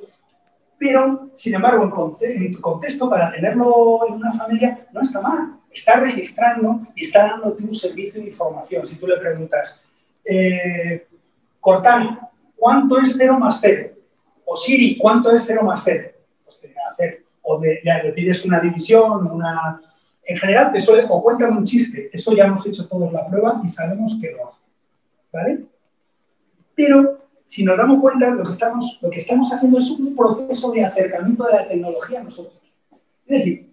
Pero, sin embargo, en tu contexto, para tenerlo en una familia, no está mal. Está registrando y está dándote un servicio de información. Si tú le preguntas, Cortana, ¿cuánto es 0 más 0? O Siri, ¿cuánto es 0 más 0? Pues te va a hacer. O le pides una división, en general te suele, o cuéntame un chiste. Eso ya hemos hecho todos la prueba y sabemos que lo hace. ¿Vale? Pero, si nos damos cuenta, lo que estamos haciendo es un proceso de acercamiento de la tecnología a nosotros. Es decir,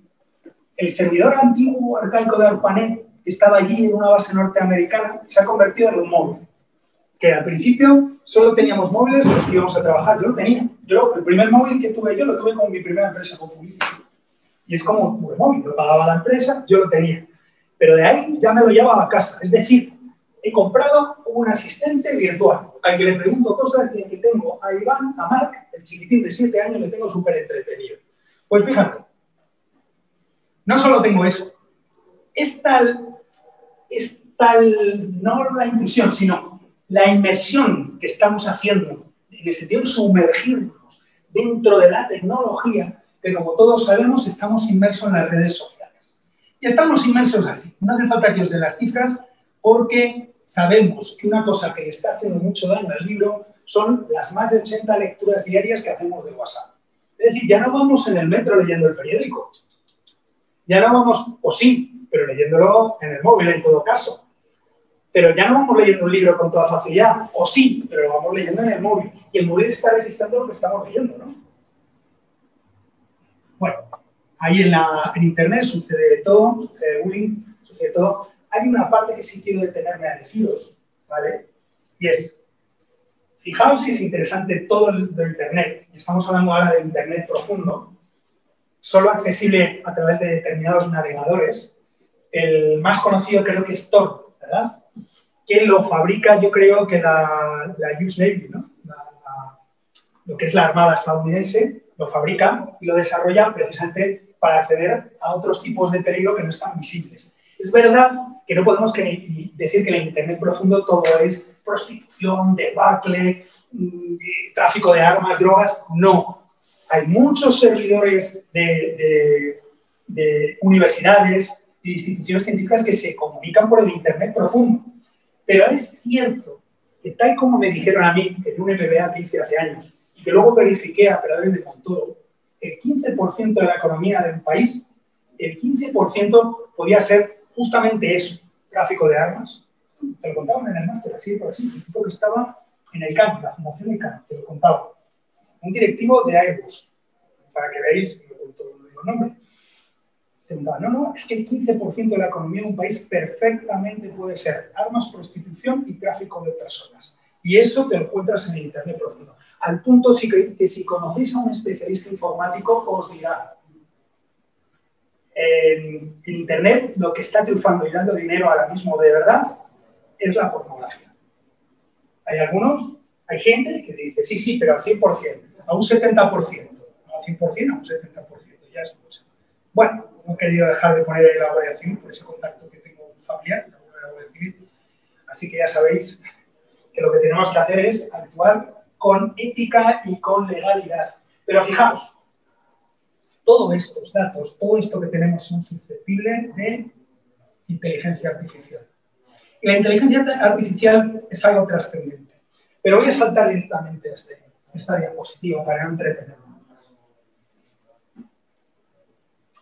el servidor antiguo, arcaico de ARPANET, que estaba allí en una base norteamericana, se ha convertido en un móvil. Que al principio solo teníamos móviles en los que íbamos a trabajar. Yo lo tenía. El primer móvil que tuve yo lo tuve con mi primera empresa, con Publicidad. Y es como tuve móvil, lo pagaba la empresa, yo lo tenía. Pero de ahí ya me lo llevaba a casa. Es decir, he comprado un asistente virtual al que le pregunto cosas y que tengo a Iván, a Marc, el chiquitín de 7 años, le tengo súper entretenido. Pues fíjate, no solo tengo eso, es tal no la inclusión, sino la inmersión que estamos haciendo en el sentido de sumergirnos dentro de la tecnología, que como todos sabemos estamos inmersos en las redes sociales. Y estamos inmersos así. No hace falta que os dé las cifras porque sabemos que una cosa que le está haciendo mucho daño al libro son las más de 80 lecturas diarias que hacemos de WhatsApp. Es decir, ya no vamos en el metro leyendo el periódico. Ya no vamos, o sí, pero leyéndolo en el móvil en todo caso. Pero ya no vamos leyendo un libro con toda facilidad, o sí, pero lo vamos leyendo en el móvil. Y el móvil está registrando lo que estamos leyendo, ¿no? Bueno, ahí en Internet sucede todo, sucede bullying, sucede todo. Hay una parte que sí quiero detenerme a deciros, ¿vale? Y es, fijaos si es interesante todo el de Internet. Y estamos hablando ahora de Internet profundo, solo accesible a través de determinados navegadores. El más conocido creo que es Tor, ¿verdad? Quien lo fabrica, yo creo que la US Navy, ¿no? Lo que es la Armada estadounidense, lo fabrica y lo desarrolla precisamente para acceder a otros tipos de peligro que no están visibles. Es verdad que no podemos decir que en el Internet profundo todo es prostitución, debacle, tráfico de armas, drogas. No. Hay muchos servidores de universidades y instituciones científicas que se comunican por el Internet profundo. Pero es cierto que tal como me dijeron a mí en un MBA que hice hace años y que luego verifiqué a través de Montoro, el 15% de la economía de un país, el 15% podía ser justamente eso, tráfico de armas. Te lo contaban en el máster, así por así, el tipo que estaba en el CAN, la Fundación del CAN, te lo contaba. Un directivo de Airbus, para que veáis, no digo el nombre. No, es que el 15% de la economía de un país perfectamente puede ser armas, prostitución y tráfico de personas. Y eso te lo encuentras en el Internet profundo. Al punto que si conocéis a un especialista informático, os dirá, en Internet lo que está triunfando y dando dinero ahora mismo de verdad es la pornografía. Hay gente que dice, sí, pero al 100%, a un 70%, no al 100%, a un 70%, ya es mucho. Bueno, no he querido dejar de poner ahí la Guardia Civil por ese contacto que tengo familiar, la Guardia Civil. Así que ya sabéis que lo que tenemos que hacer es actuar con ética y con legalidad. Pero fijaos, todos estos datos, todo esto que tenemos son susceptibles de inteligencia artificial. Y la inteligencia artificial es algo trascendente. Pero voy a saltar directamente a esta diapositiva para no entretenernos más.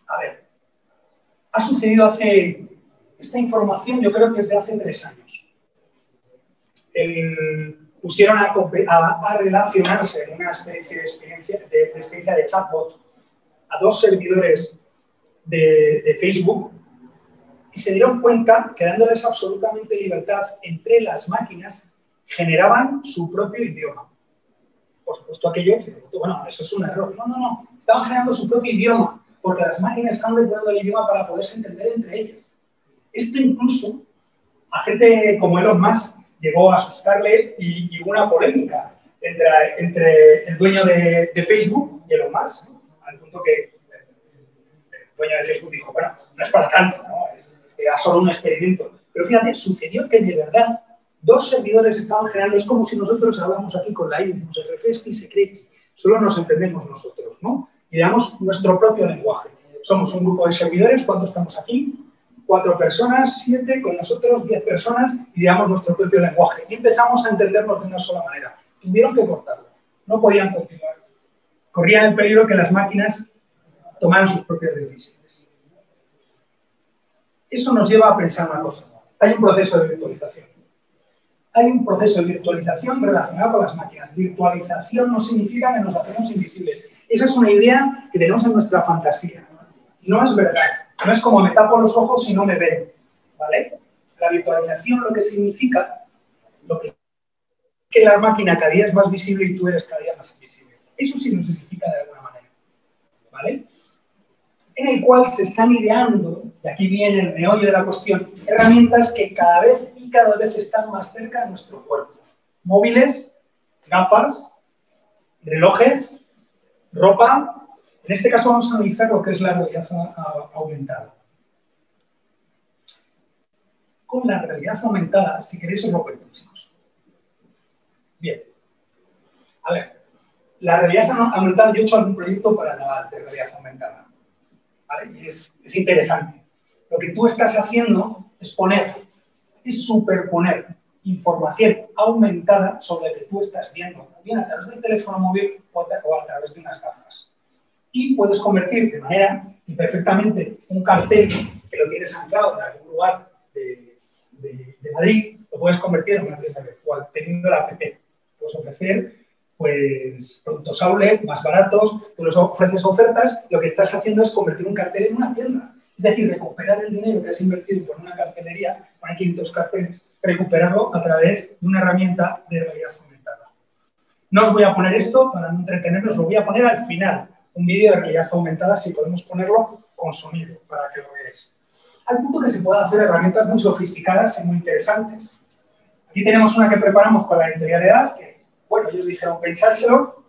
A ver, ha sucedido esta información yo creo que es de hace 3 años. Pusieron a relacionarse en una especie de experiencia de chatbot a 2 servidores de Facebook y se dieron cuenta que dándoles absolutamente libertad entre las máquinas generaban su propio idioma. Por supuesto aquello, bueno, eso es un error. No, estaban generando su propio idioma porque las máquinas estaban depurando el idioma para poderse entender entre ellas. Esto incluso a gente como Elon Musk llegó a asustarle y hubo una polémica entre el dueño de Facebook y Elon Musk, ¿no? Al punto que el dueño de Facebook dijo, bueno, no es para tanto, ¿no? Era solo un experimento. Pero fíjate, sucedió que de verdad 2 servidores estaban generando, es como si nosotros hablamos aquí con la I, decimos el refresque y secreti, solo nos entendemos nosotros, ¿no? Y damos nuestro propio lenguaje. Somos un grupo de servidores, ¿cuántos estamos aquí? 4 personas, 7, con nosotros 10 personas y damos nuestro propio lenguaje. Y empezamos a entendernos de una sola manera. Tuvieron que cortarlo, no podían continuar. Corrían el peligro que las máquinas tomaran sus propias decisiones. Eso nos lleva a pensar una cosa. Hay un proceso de virtualización. Hay un proceso de virtualización relacionado con las máquinas. Virtualización no significa que nos hacemos invisibles. Esa es una idea que tenemos en nuestra fantasía. No es verdad. No es como me tapo los ojos y no me ven. ¿Vale? La virtualización lo que significa es que la máquina cada día es más visible y tú eres cada día más invisible. Eso sí nos significa de alguna manera. ¿Vale? En el cual se están ideando y aquí viene el meollo de la cuestión, herramientas que cada vez están más cerca de nuestro cuerpo. Móviles, gafas, relojes, ropa. En este caso vamos a analizar lo que es la realidad aumentada. Con la realidad aumentada, si queréis os lo cuento, chicos. Bien. A ver, la realidad aumentada, yo he hecho algún proyecto para Naval de realidad aumentada. ¿Vale? Y es interesante. Lo que tú estás haciendo es superponer información aumentada sobre lo que tú estás viendo, bien a través del teléfono móvil o a través de unas gafas. Y puedes convertir de manera perfectamente un cartel que lo tienes anclado en algún lugar de Madrid, lo puedes convertir en una tienda virtual, teniendo la app. Puedes ofrecer pues, productos outlet más baratos, tú les ofreces ofertas, lo que estás haciendo es convertir un cartel en una tienda. Es decir, recuperar el dinero que has invertido por una cartelería, poner 500 carteles, recuperarlo a través de una herramienta de realidad aumentada. No os voy a poner esto para no entretenernos, lo voy a poner al final, un vídeo de realidad aumentada, si podemos ponerlo con sonido, para que lo veáis. Al punto que se pueden hacer herramientas muy sofisticadas y muy interesantes. Aquí tenemos una que preparamos para la editorial de edad, que, bueno, ellos dijeron pensárselo.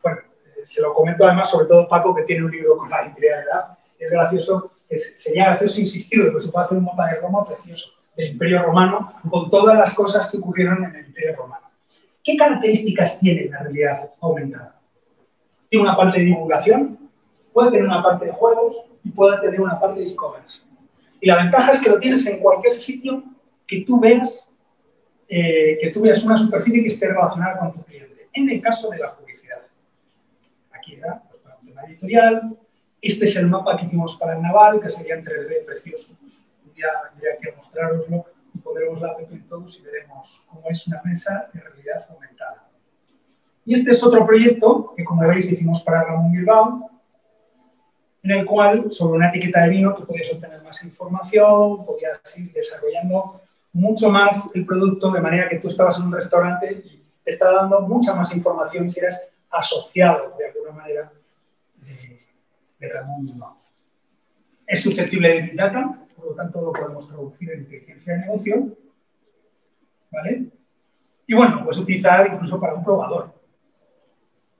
Bueno, se lo comento además, sobre todo Paco, que tiene un libro con la editorial de edad. Es gracioso, sería gracioso insistir, porque se puede hacer un mapa de Roma precioso, del Imperio Romano, con todas las cosas que ocurrieron en el Imperio Romano. ¿Qué características tiene la realidad aumentada? Tiene una parte de divulgación, puede tener una parte de juegos y puede tener una parte de e-commerce. Y la ventaja es que lo tienes en cualquier sitio que tú veas una superficie que esté relacionada con tu cliente. En el caso de la publicidad. Aquí era pues, para un tema editorial. Este es el mapa que hicimos para el Naval, que sería en 3D precioso. Un día vendré aquí a mostraroslo y pondremos la app en todos y veremos cómo es una mesa de realidad aumentada. Y este es otro proyecto que, como veis, hicimos para Ramón Bilbao, en el cual, sobre una etiqueta de vino, tú podías obtener más información, podías ir desarrollando mucho más el producto, de manera que tú estabas en un restaurante y te estaba dando mucha más información si eras asociado, de alguna manera, de Ramón Bilbao. Es susceptible de Big Data, por lo tanto lo podemos traducir en inteligencia de negocio, ¿vale? Y bueno, puedes utilizar incluso para un probador.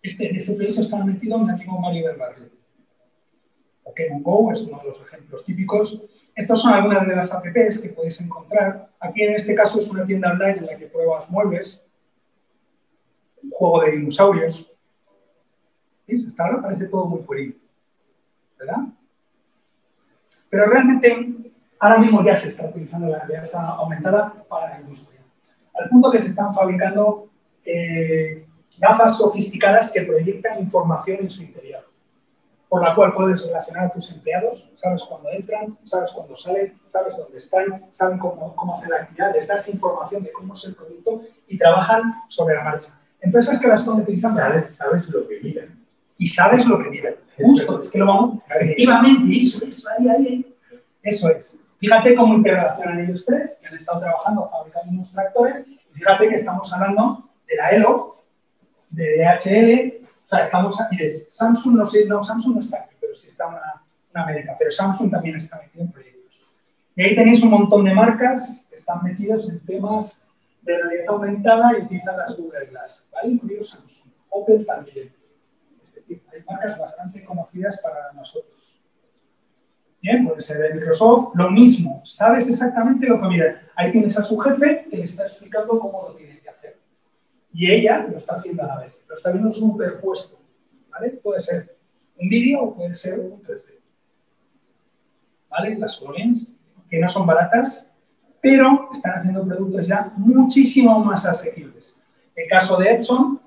En este proyecto está metido mi amigo Mario del Barrio. Pokémon Go es uno de los ejemplos típicos. Estas son algunas de las apps que podéis encontrar. Aquí en este caso es una tienda online en la que pruebas muebles, un juego de dinosaurios. ¿Veis? Hasta ahora parece todo muy pueril, ¿verdad? Pero realmente ahora mismo ya se está utilizando la realidad aumentada para la industria. Al punto que se están fabricando gafas sofisticadas que proyectan información en su interior, por la cual puedes relacionar a tus empleados, sabes cuándo entran, sabes cuándo salen, sabes dónde están, saben cómo hacer la actividad, les das información de cómo es el producto y trabajan sobre la marcha. Empresas que las están utilizando... Sabes lo que miran. Y sabes lo que miran. Justo, es que lo vamos... Efectivamente, eso es, ahí. Eso es. Fíjate cómo interrelacionan ellos tres, que han estado trabajando, fabricando unos tractores, y fíjate que estamos hablando de la Elo, de DHL, o sea, estamos aquí de Samsung, no sé, no, Samsung no está aquí, pero sí está una médica, pero Samsung también está metido en proyectos. Y ahí tenéis un montón de marcas que están metidos en temas de realidad aumentada y utilizan las Google Glass, ¿vale? Incluido Samsung, Opel también. Es decir, hay marcas bastante conocidas para nosotros. Bien, puede ser de Microsoft, lo mismo, sabes exactamente lo que mira. Ahí tienes a su jefe que le está explicando cómo lo tiene que hacer. Y ella lo está haciendo a la vez, lo está viendo superpuesto, ¿vale? Puede ser un vídeo o puede ser un 3D. ¿Vale? Las HoloLens, que no son baratas, pero están haciendo productos ya muchísimo más asequibles. El caso de Epson,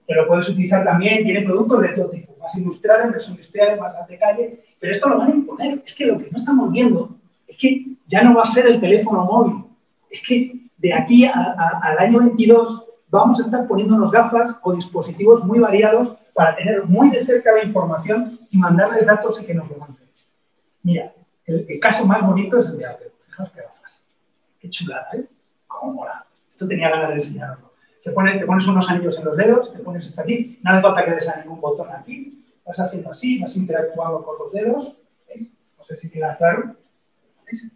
que lo puedes utilizar también, tiene productos de todo tipo, más industriales, menos industriales, más de calle, pero esto lo van a imponer. Es que lo que no estamos viendo es que ya no va a ser el teléfono móvil. Es que de aquí al año 22 vamos a estar poniéndonos gafas o dispositivos muy variados para tener muy de cerca la información y mandarles datos y que nos lo manden. Mira, el caso más bonito es el de Apple. Fijaos qué gafas. Qué chulada, ¿eh? Cómo mola. Esto tenía ganas de enseñaroslo. Te pones unos anillos en los dedos, te pones esto aquí, no hace falta que des a ningún botón aquí, vas haciendo así, vas interactuando con los dedos, ¿veis? No sé si queda claro. ¿Veis?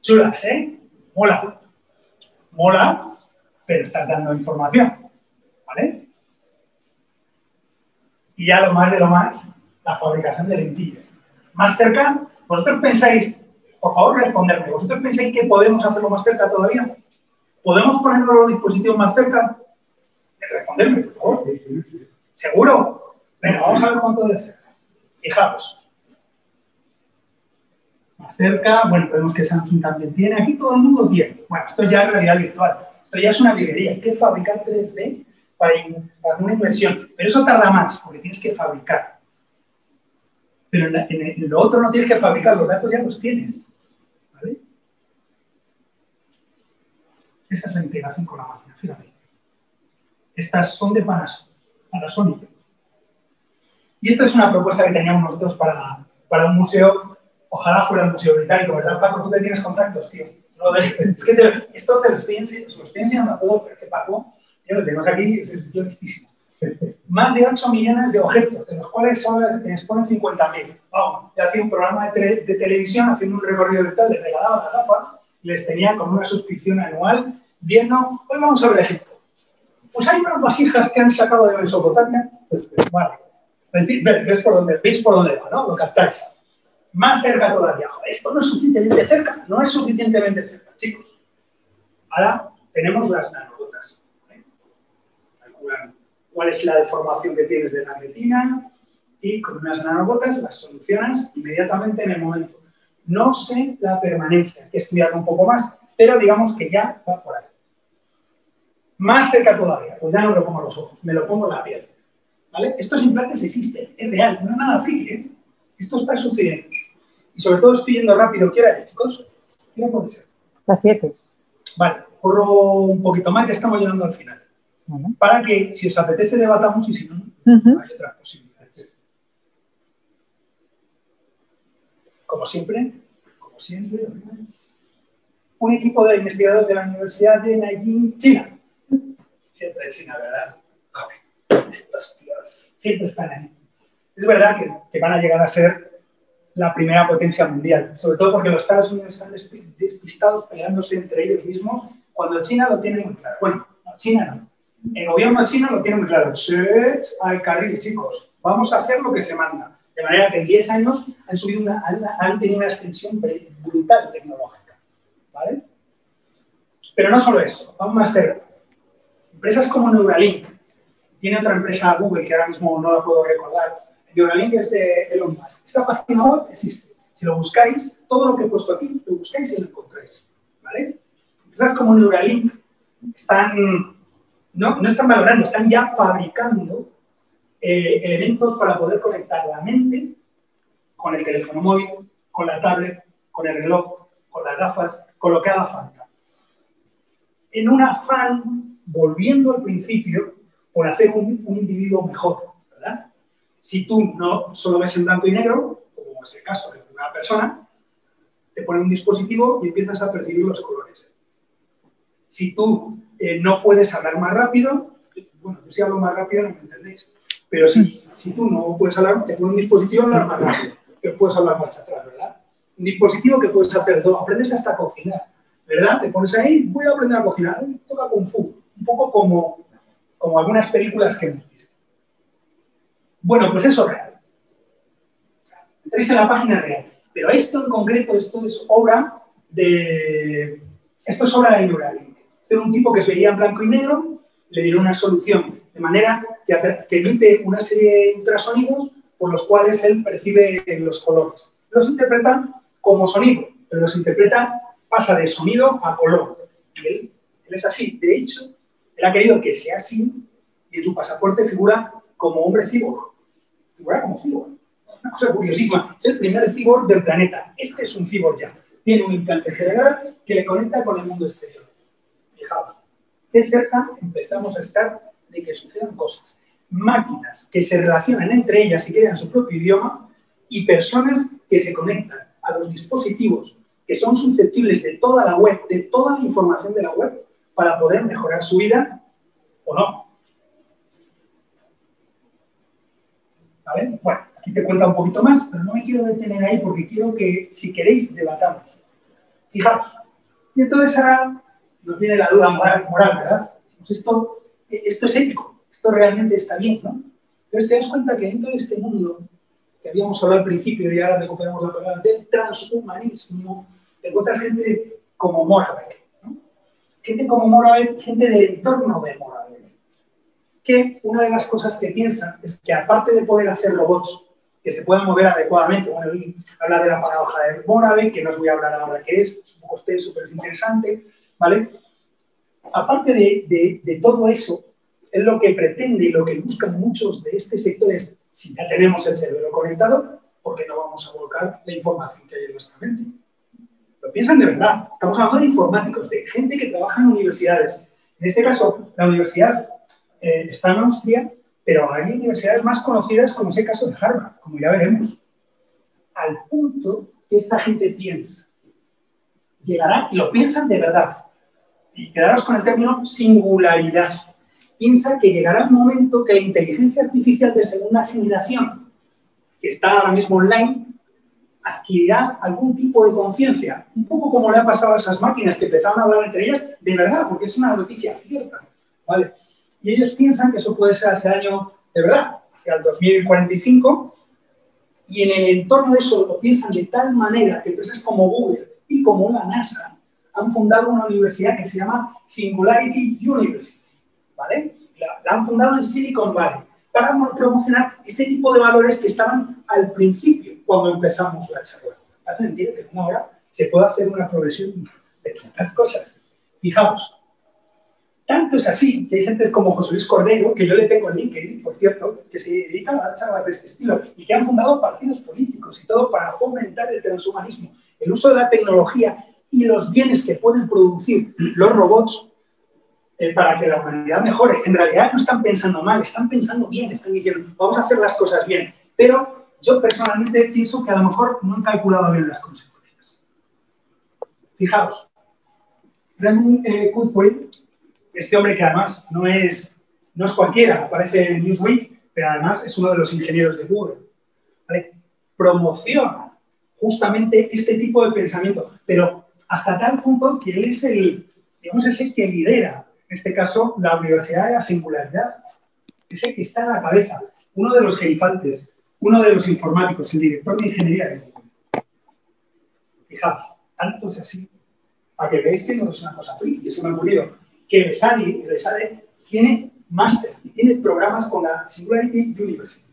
Chulas, ¿eh? Mola. Mola, pero estás dando información. ¿Vale? Y ya lo más de lo más, la fabricación de lentillas. Más cerca, vosotros pensáis, por favor responderme, ¿vosotros pensáis que podemos hacerlo más cerca todavía? ¿Podemos poner los dispositivos más cerca? Responderme, por favor. Sí. ¿Seguro? Venga, vamos a ver cuánto de cerca. Fijaos. Más cerca, bueno, vemos que Samsung también tiene. Aquí todo el mundo tiene. Bueno, esto ya es realidad virtual. Esto ya es una librería. Hay que fabricar 3D para hacer una inversión. Pero eso tarda más, porque tienes que fabricar. Pero en lo otro no tienes que fabricar, los datos ya los tienes. ¿Vale? Esa es la integración con la máquina, fíjate. Estas son de Panasonic. Y esta es una propuesta que teníamos nosotros para un museo. Ojalá fuera el Museo Británico, ¿verdad, Paco? Tú te tienes contactos, tío. No, es que esto te lo estoy enseñando a todos, pero es que Paco, tío, lo tenemos aquí, es listísimo. Más de 8 millones de objetos, de los cuales solo exponen 50.000. Vamos, yo hacía un programa de televisión haciendo un recorrido virtual, les regalaba las gafas y les tenía con una suscripción anual viendo, hoy vamos a ver Egipto. Pues hay unas vasijas que han sacado de Mesopotamia. Vale, ¿veis por dónde va, no? Lo captáis. Más cerca todavía. Joder, esto no es suficientemente cerca, no es suficientemente cerca, chicos. Ahora tenemos las nanogotas. ¿Vale? Calculan cuál es la deformación que tienes de la retina y con unas nanogotas las solucionas inmediatamente en el momento. No sé la permanencia, hay que estudiarlo un poco más, pero digamos que ya va por ahí. Más cerca todavía, pues ya no me lo pongo en los ojos, me lo pongo en la piel. ¿Vale? Estos implantes existen, es real, no es nada friki, ¿eh? Esto está sucediendo. Y sobre todo estoy yendo rápido. ¿Qué hora es, chicos? ¿Qué hora puede ser? Las 7. Vale, corro un poquito más, ya estamos llegando al final. Para que, si os apetece, debatamos y si no, hay otras posibilidades. Como siempre, un equipo de investigadores de la Universidad de Nanjing, China. Siempre China, ¿verdad? Joder, estos tíos siempre están ahí. Es verdad que van a llegar a ser la primera potencia mundial, sobre todo porque los Estados Unidos están despistados peleándose entre ellos mismos, cuando China lo tiene muy claro. Bueno, no, China no. El gobierno chino lo tiene muy claro. Al carril, chicos. Vamos a hacer lo que se manda. De manera que en 10 años han tenido una extensión brutal tecnológica. ¿Vale? Pero no solo eso, vamos más cerca. Empresas como Neuralink, tiene otra empresa Google que ahora mismo no la puedo recordar. Neuralink es de Elon Musk. Esta página web existe. Si lo buscáis, todo lo que he puesto aquí, lo buscáis y lo encontráis. ¿Vale? Empresas como Neuralink no están valorando, están ya fabricando elementos para poder conectar la mente con el teléfono móvil, con la tablet, con el reloj, con las gafas, con lo que haga falta. En un afán, volviendo al principio, por hacer un individuo mejor, ¿verdad? Si tú no solo ves en blanco y negro, como es el caso de una persona, te pone un dispositivo y empiezas a percibir los colores. Si tú no puedes hablar más rápido, bueno, yo si hablo más rápido no me entendéis, pero si tú no puedes hablar, te pone un dispositivo hablar más rápido, que puedes hablar marcha atrás, ¿verdad? Un dispositivo que puedes hacer todo, aprendes hasta a cocinar, ¿verdad? Te pones ahí, voy a aprender a cocinar, toca Kung Fu, un poco como algunas películas que hemos visto. Bueno, pues eso es real. Entréis en la página real. Pero esto en concreto, esto es obra de Neuralink. Este era un tipo que se veía en blanco y negro, le dieron una solución de manera que emite una serie de ultrasonidos por los cuales él percibe los colores. Los interpreta como sonido, pero los interpreta, pasa de sonido a color. Y él es así. De hecho, él ha querido que sea así y en su pasaporte figura como hombre cyborg. Figura como cyborg. Una cosa curiosísima. Es el primer cyborg del planeta. Este es un cyborg ya. Tiene un implante cerebral que le conecta con el mundo exterior. Fijaos, qué cerca empezamos a estar de que sucedan cosas. Máquinas que se relacionan entre ellas y crean su propio idioma y personas que se conectan a los dispositivos que son susceptibles de toda la web, de toda la información de la web, para poder mejorar su vida o no. ¿Vale? Bueno, Aquí te cuenta un poquito más, pero no me quiero detener ahí porque quiero que, si queréis, debatamos. Fijaos. Y entonces ahora nos viene la duda moral, ¿verdad? Pues esto es ético, esto realmente está bien, ¿no? Entonces te das cuenta que dentro de este mundo que habíamos hablado al principio y ahora recuperamos la palabra del transhumanismo, te encuentras gente como Moravec, ¿no? Gente como Moravec, gente del entorno de Moravec, que una de las cosas que piensan es que aparte de poder hacer robots que se puedan mover adecuadamente, bueno, él habla de la paradoja de Moravec, que no os voy a hablar ahora qué es un poco súper interesante, ¿vale? Aparte de todo eso, es lo que pretende y lo que buscan muchos de este sector es, si ya tenemos el cerebro conectado, ¿por qué no vamos a volcar la información que hay en nuestra mente? Lo piensan de verdad. Estamos hablando de informáticos, de gente que trabaja en universidades. En este caso, la universidad está en Austria, pero hay universidades más conocidas, como es el caso de Harvard, como ya veremos. Al punto que esta gente piensa, llegará, y lo piensan de verdad, y quedaros con el término singularidad. Piensa que llegará el momento que la inteligencia artificial de segunda generación, que está ahora mismo online, adquirirá algún tipo de conciencia, un poco como le ha pasado a esas máquinas que empezaron a hablar entre ellas, de verdad, porque es una noticia cierta, ¿vale? Y ellos piensan que eso puede ser hacia el año, de verdad, hacia el 2045, y en el entorno de eso lo piensan de tal manera que empresas como Google y como la NASA han fundado una universidad que se llama Singularity University, ¿vale? La han fundado en Silicon Valley para promocionar este tipo de valores que estaban al principio, cuando empezamos la charla. Hace sentido que en una hora se puede hacer una progresión de tantas cosas. Fijaos, tanto es así que hay gente como José Luis Cordero, que yo le tengo en LinkedIn, por cierto, que se dedican a dar charlas de este estilo y que han fundado partidos políticos y todo para fomentar el transhumanismo, el uso de la tecnología y los bienes que pueden producir los robots para que la humanidad mejore. En realidad no están pensando mal, están pensando bien, están diciendo, vamos a hacer las cosas bien. Pero yo personalmente pienso que a lo mejor no han calculado bien las consecuencias. Fijaos, Raymond Kurzweil, este hombre que además no es cualquiera, aparece en Newsweek, pero además es uno de los ingenieros de Google, ¿vale? Promociona justamente este tipo de pensamiento, pero hasta tal punto que él es el que lidera, en este caso, la Universidad de la Singularidad. Es el que está en la cabeza, uno de los gerifantes, uno de los informáticos, el director de ingeniería de Google. Fijaos, tanto es así, para que veáis que no es una cosa free, y eso me ha ocurrido, que el SADE tiene máster y tiene programas con la Singularity University.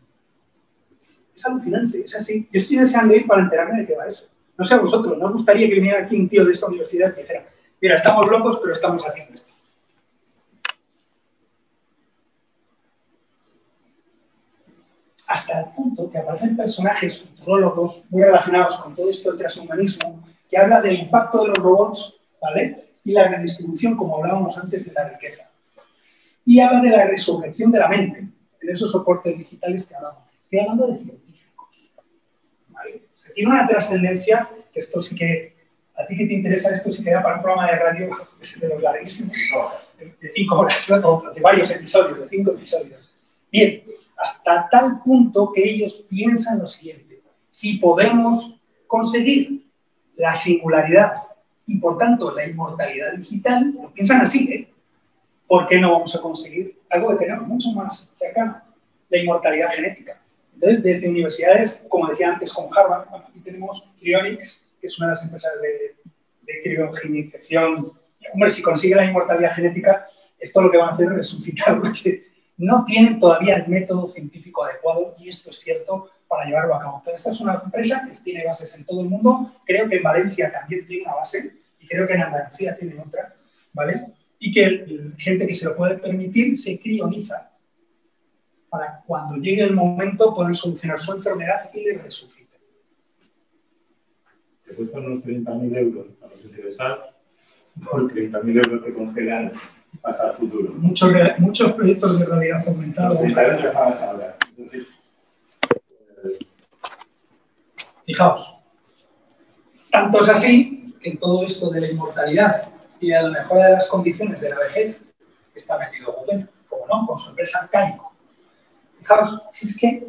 Es alucinante, es así. Yo estoy deseando ir para enterarme de qué va eso. No sé a vosotros, ¿no os gustaría que viniera aquí un tío de esta universidad que dijera, mira, estamos locos, pero estamos haciendo esto? Hasta el punto que aparecen personajes futurólogos muy relacionados con todo esto del transhumanismo, que habla del impacto de los robots, ¿vale? Y la redistribución, como hablábamos antes, de la riqueza. Y habla de la resurrección de la mente, en esos soportes digitales que hablamos. Estoy hablando de científicos, ¿vale? O sea, tiene una trascendencia, que esto sí que, a ti que te interesa esto, sí que da para un programa de radio de los larguísimos, de 5 horas, o de varios episodios, de 5 episodios. Bien, hasta tal punto que ellos piensan lo siguiente: si podemos conseguir la singularidad y, por tanto, la inmortalidad digital, lo piensan así, ¿eh? ¿Por qué no vamos a conseguir algo que tenemos mucho más cercano? La inmortalidad genética. Entonces, desde universidades, como decía antes, como Harvard, bueno, aquí tenemos Cryonics, que es una de las empresas de criogenización. Hombre, si consigue la inmortalidad genética, esto lo que van a hacer es resucitar, porque no tienen todavía el método científico adecuado, y esto es cierto, para llevarlo a cabo. Pero esta es una empresa que tiene bases en todo el mundo. Creo que en Valencia también tiene una base, y creo que en Andalucía tiene otra, ¿vale? Y que gente que se lo puede permitir se crioniza para cuando llegue el momento poder solucionar su enfermedad y le resuciten. Te cuestan unos 30.000 euros a los interesados, por 30.000 euros te congelan hasta el futuro. Muchos proyectos de realidad aumentada. Sí. Fijaos, tanto es así que en todo esto de la inmortalidad y de la mejora de las condiciones de la vejez está metido Google, como no, con su empresa Calico. Fijaos, si es que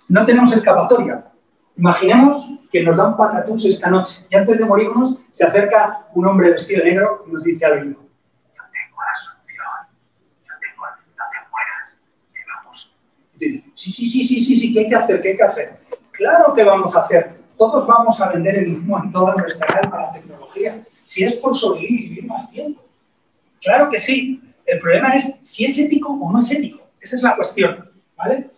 no tenemos escapatoria. Imaginemos que nos da un patatús esta noche y antes de morirnos se acerca un hombre vestido de negro y nos dice al oído: yo tengo la solución, no te mueras, que vamos. Y te dice: sí, ¿qué hay que hacer? ¿Qué hay que hacer? Claro que vamos a hacer. Todos vamos a vender el humo en toda nuestra alma a la tecnología. Si es por sobrevivir y vivir más tiempo. Claro que sí. El problema es si es ético o no es ético. Esa es la cuestión, ¿vale?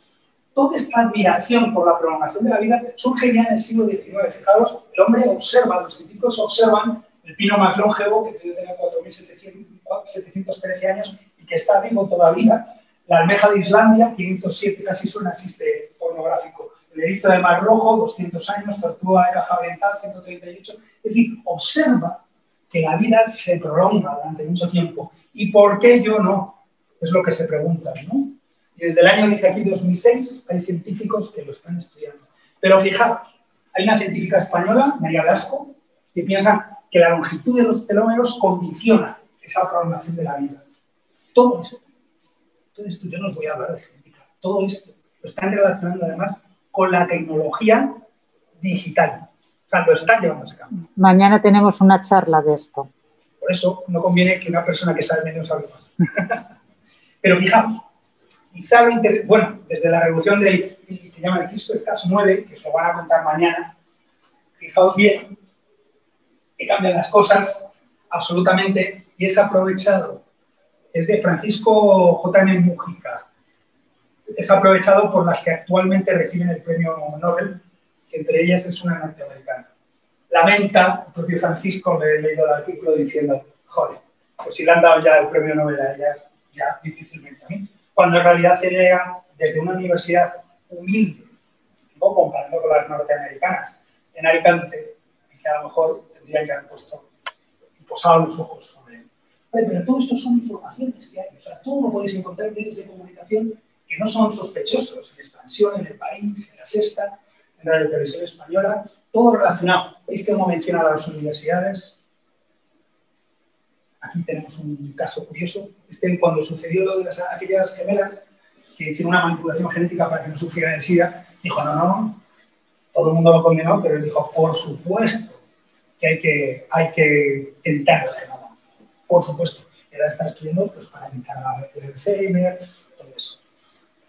Toda esta admiración por la prolongación de la vida surge ya en el siglo XIX. Fijaros, el hombre observa, los científicos observan el pino más longevo, que debe tener 4.713 años y que está vivo todavía. La almeja de Islandia, 507, casi suena a chiste pornográfico. El erizo de Mar Rojo, 200 años, tortuga era oriental, 138. Es decir, observa que la vida se prolonga durante mucho tiempo. ¿Y por qué yo no? Es lo que se preguntan, ¿no? Y desde el año, dice aquí, 2006, hay científicos que lo están estudiando. Pero fijaros, hay una científica española, María Blasco, que piensa que la longitud de los telómeros condiciona esa prolongación de la vida. Todo esto, yo no os voy a hablar de genética, todo esto lo están relacionando además con la tecnología digital. O sea, lo están llevando a cabo. Mañana tenemos una charla de esto. Por eso no conviene que una persona que sabe menos hable más. Pero fijaos, quizá bueno, desde la revolución que llaman el CRISPR-Cas 9, que os lo van a contar mañana, fijaos bien que cambian las cosas absolutamente y es aprovechado. Es de Francisco J.M. Mújica. Es aprovechado por las que actualmente reciben el premio Nobel, que entre ellas es una norteamericana. Lamenta, el propio Francisco, le he leído el artículo diciendo: joder, pues si le han dado ya el premio Nobel a ella, ya difícilmente a mí. Cuando en realidad se llega desde una universidad humilde, no comparando con las norteamericanas, en Alicante, que a lo mejor tendrían que haber puesto y posado los ojos sobre él. Vale, pero todo esto son informaciones que hay. O sea, todo lo podéis encontrar en medios de comunicación que no son sospechosos. En Expansión, en El País, en La Sexta, en Radio Televisión Española, todo relacionado. ¿Veis cómo menciona a las universidades? Aquí tenemos un caso curioso. Cuando sucedió lo de aquellas gemelas que hicieron una manipulación genética para que no sufrieran el SIDA, dijo: no. Todo el mundo lo condenó, pero él dijo: por supuesto que hay que evitar el genoma. Por supuesto. Él está estudiando pues, para evitar el Alzheimer, todo eso.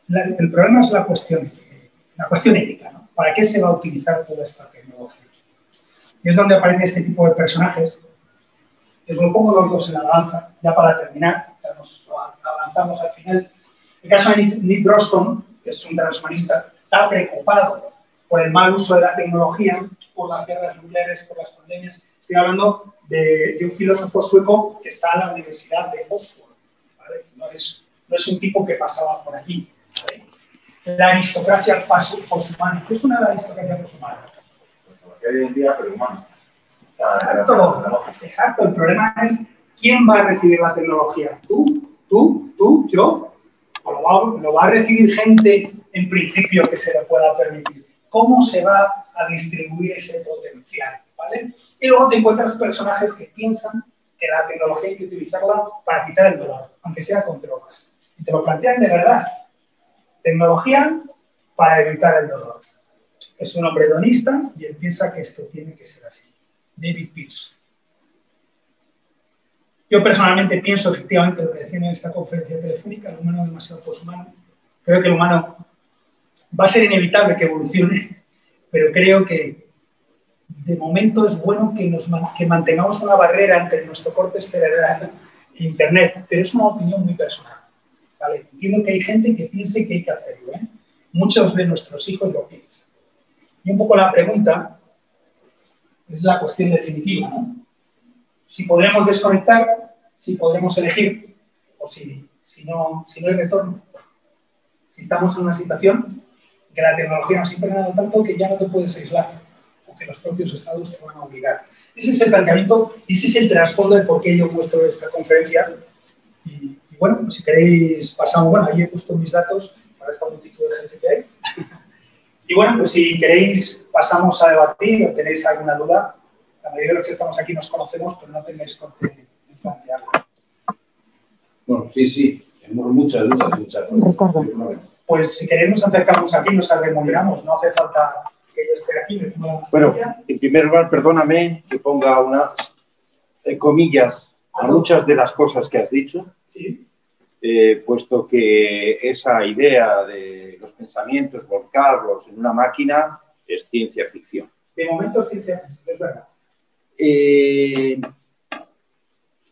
El problema es la cuestión ética, ¿no? ¿Para qué se va a utilizar toda esta tecnología? Y es donde aparecen este tipo de personajes. Les lo pongo los dos en la balanza, ya para terminar, ya nos avanzamos al final. El caso de Nick Broston, que es un transhumanista, está preocupado por el mal uso de la tecnología, por las guerras nucleares, por las pandemias. Estoy hablando de un filósofo sueco que está en la Universidad de Oxford, ¿vale? No es un tipo que pasaba por allí, ¿vale? La aristocracia poshumana. ¿Qué es una aristocracia poshumana? Porque hoy en día, pero humano. Exacto. El problema es quién va a recibir la tecnología. ¿Tú, yo? ¿O lo va a recibir gente en principio que se le pueda permitir? ¿Cómo se va a distribuir ese potencial? ¿Vale? Y luego te encuentras personajes que piensan que la tecnología hay que utilizarla para quitar el dolor, aunque sea con drogas. Y te lo plantean de verdad. Tecnología para evitar el dolor. Es un hombre hedonista y él piensa que esto tiene que ser así. David Pearce. Yo personalmente pienso efectivamente lo que decían en esta conferencia telefónica, el humano es demasiado poshumano. Creo que el humano va a ser inevitable que evolucione, pero creo que de momento es bueno que mantengamos una barrera entre nuestro córtex cerebral e Internet, pero es una opinión muy personal. ¿Vale? Entiendo que hay gente que piense que hay que hacerlo, ¿eh? Muchos de nuestros hijos lo piensan. Y un poco la pregunta es la cuestión definitiva, ¿no? Si podremos desconectar, si podremos elegir, o si no hay retorno. Si estamos en una situación que la tecnología nos ha impregnado tanto que ya no te puedes aislar, o que los propios estados te van a obligar. Ese es el planteamiento, ese es el trasfondo de por qué yo muestro esta conferencia. Y bueno, pues si queréis pasamos, bueno, ahí he puesto mis datos para esta multitud de gente que hay. Y bueno, pues si queréis pasamos a debatir o tenéis alguna duda. La mayoría de los que estamos aquí nos conocemos, pero no tengáis corte de plantearlo. Bueno, sí, tenemos muchas dudas. Ricardo. pues si queremos acercarnos aquí, nos arremolinamos, no hace falta que yo esté aquí. Bueno, en primer lugar, perdóname que ponga unas comillas a muchas de las cosas que has dicho, sí. Puesto que esa idea de los pensamientos, volcarlos en una máquina, es ciencia ficción. De momento es ciencia ficción, es verdad.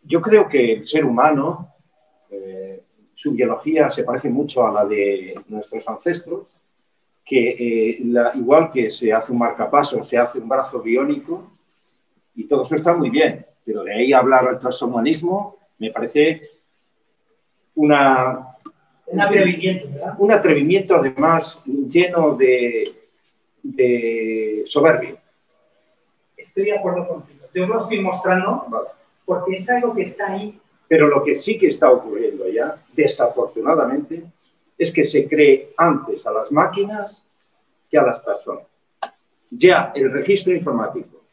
Yo creo que el ser humano, su biología se parece mucho a la de nuestros ancestros, que igual que se hace un marcapasos, se hace un brazo biónico, y todo eso está muy bien, pero de ahí a hablar del transhumanismo me parece un atrevimiento, ¿verdad? Un atrevimiento además lleno de soberbia. Estoy de acuerdo contigo. Yo os lo estoy mostrando porque es algo que está ahí. Pero lo que sí que está ocurriendo ya, desafortunadamente, es que se cree antes a las máquinas que a las personas. Ya el registro informático,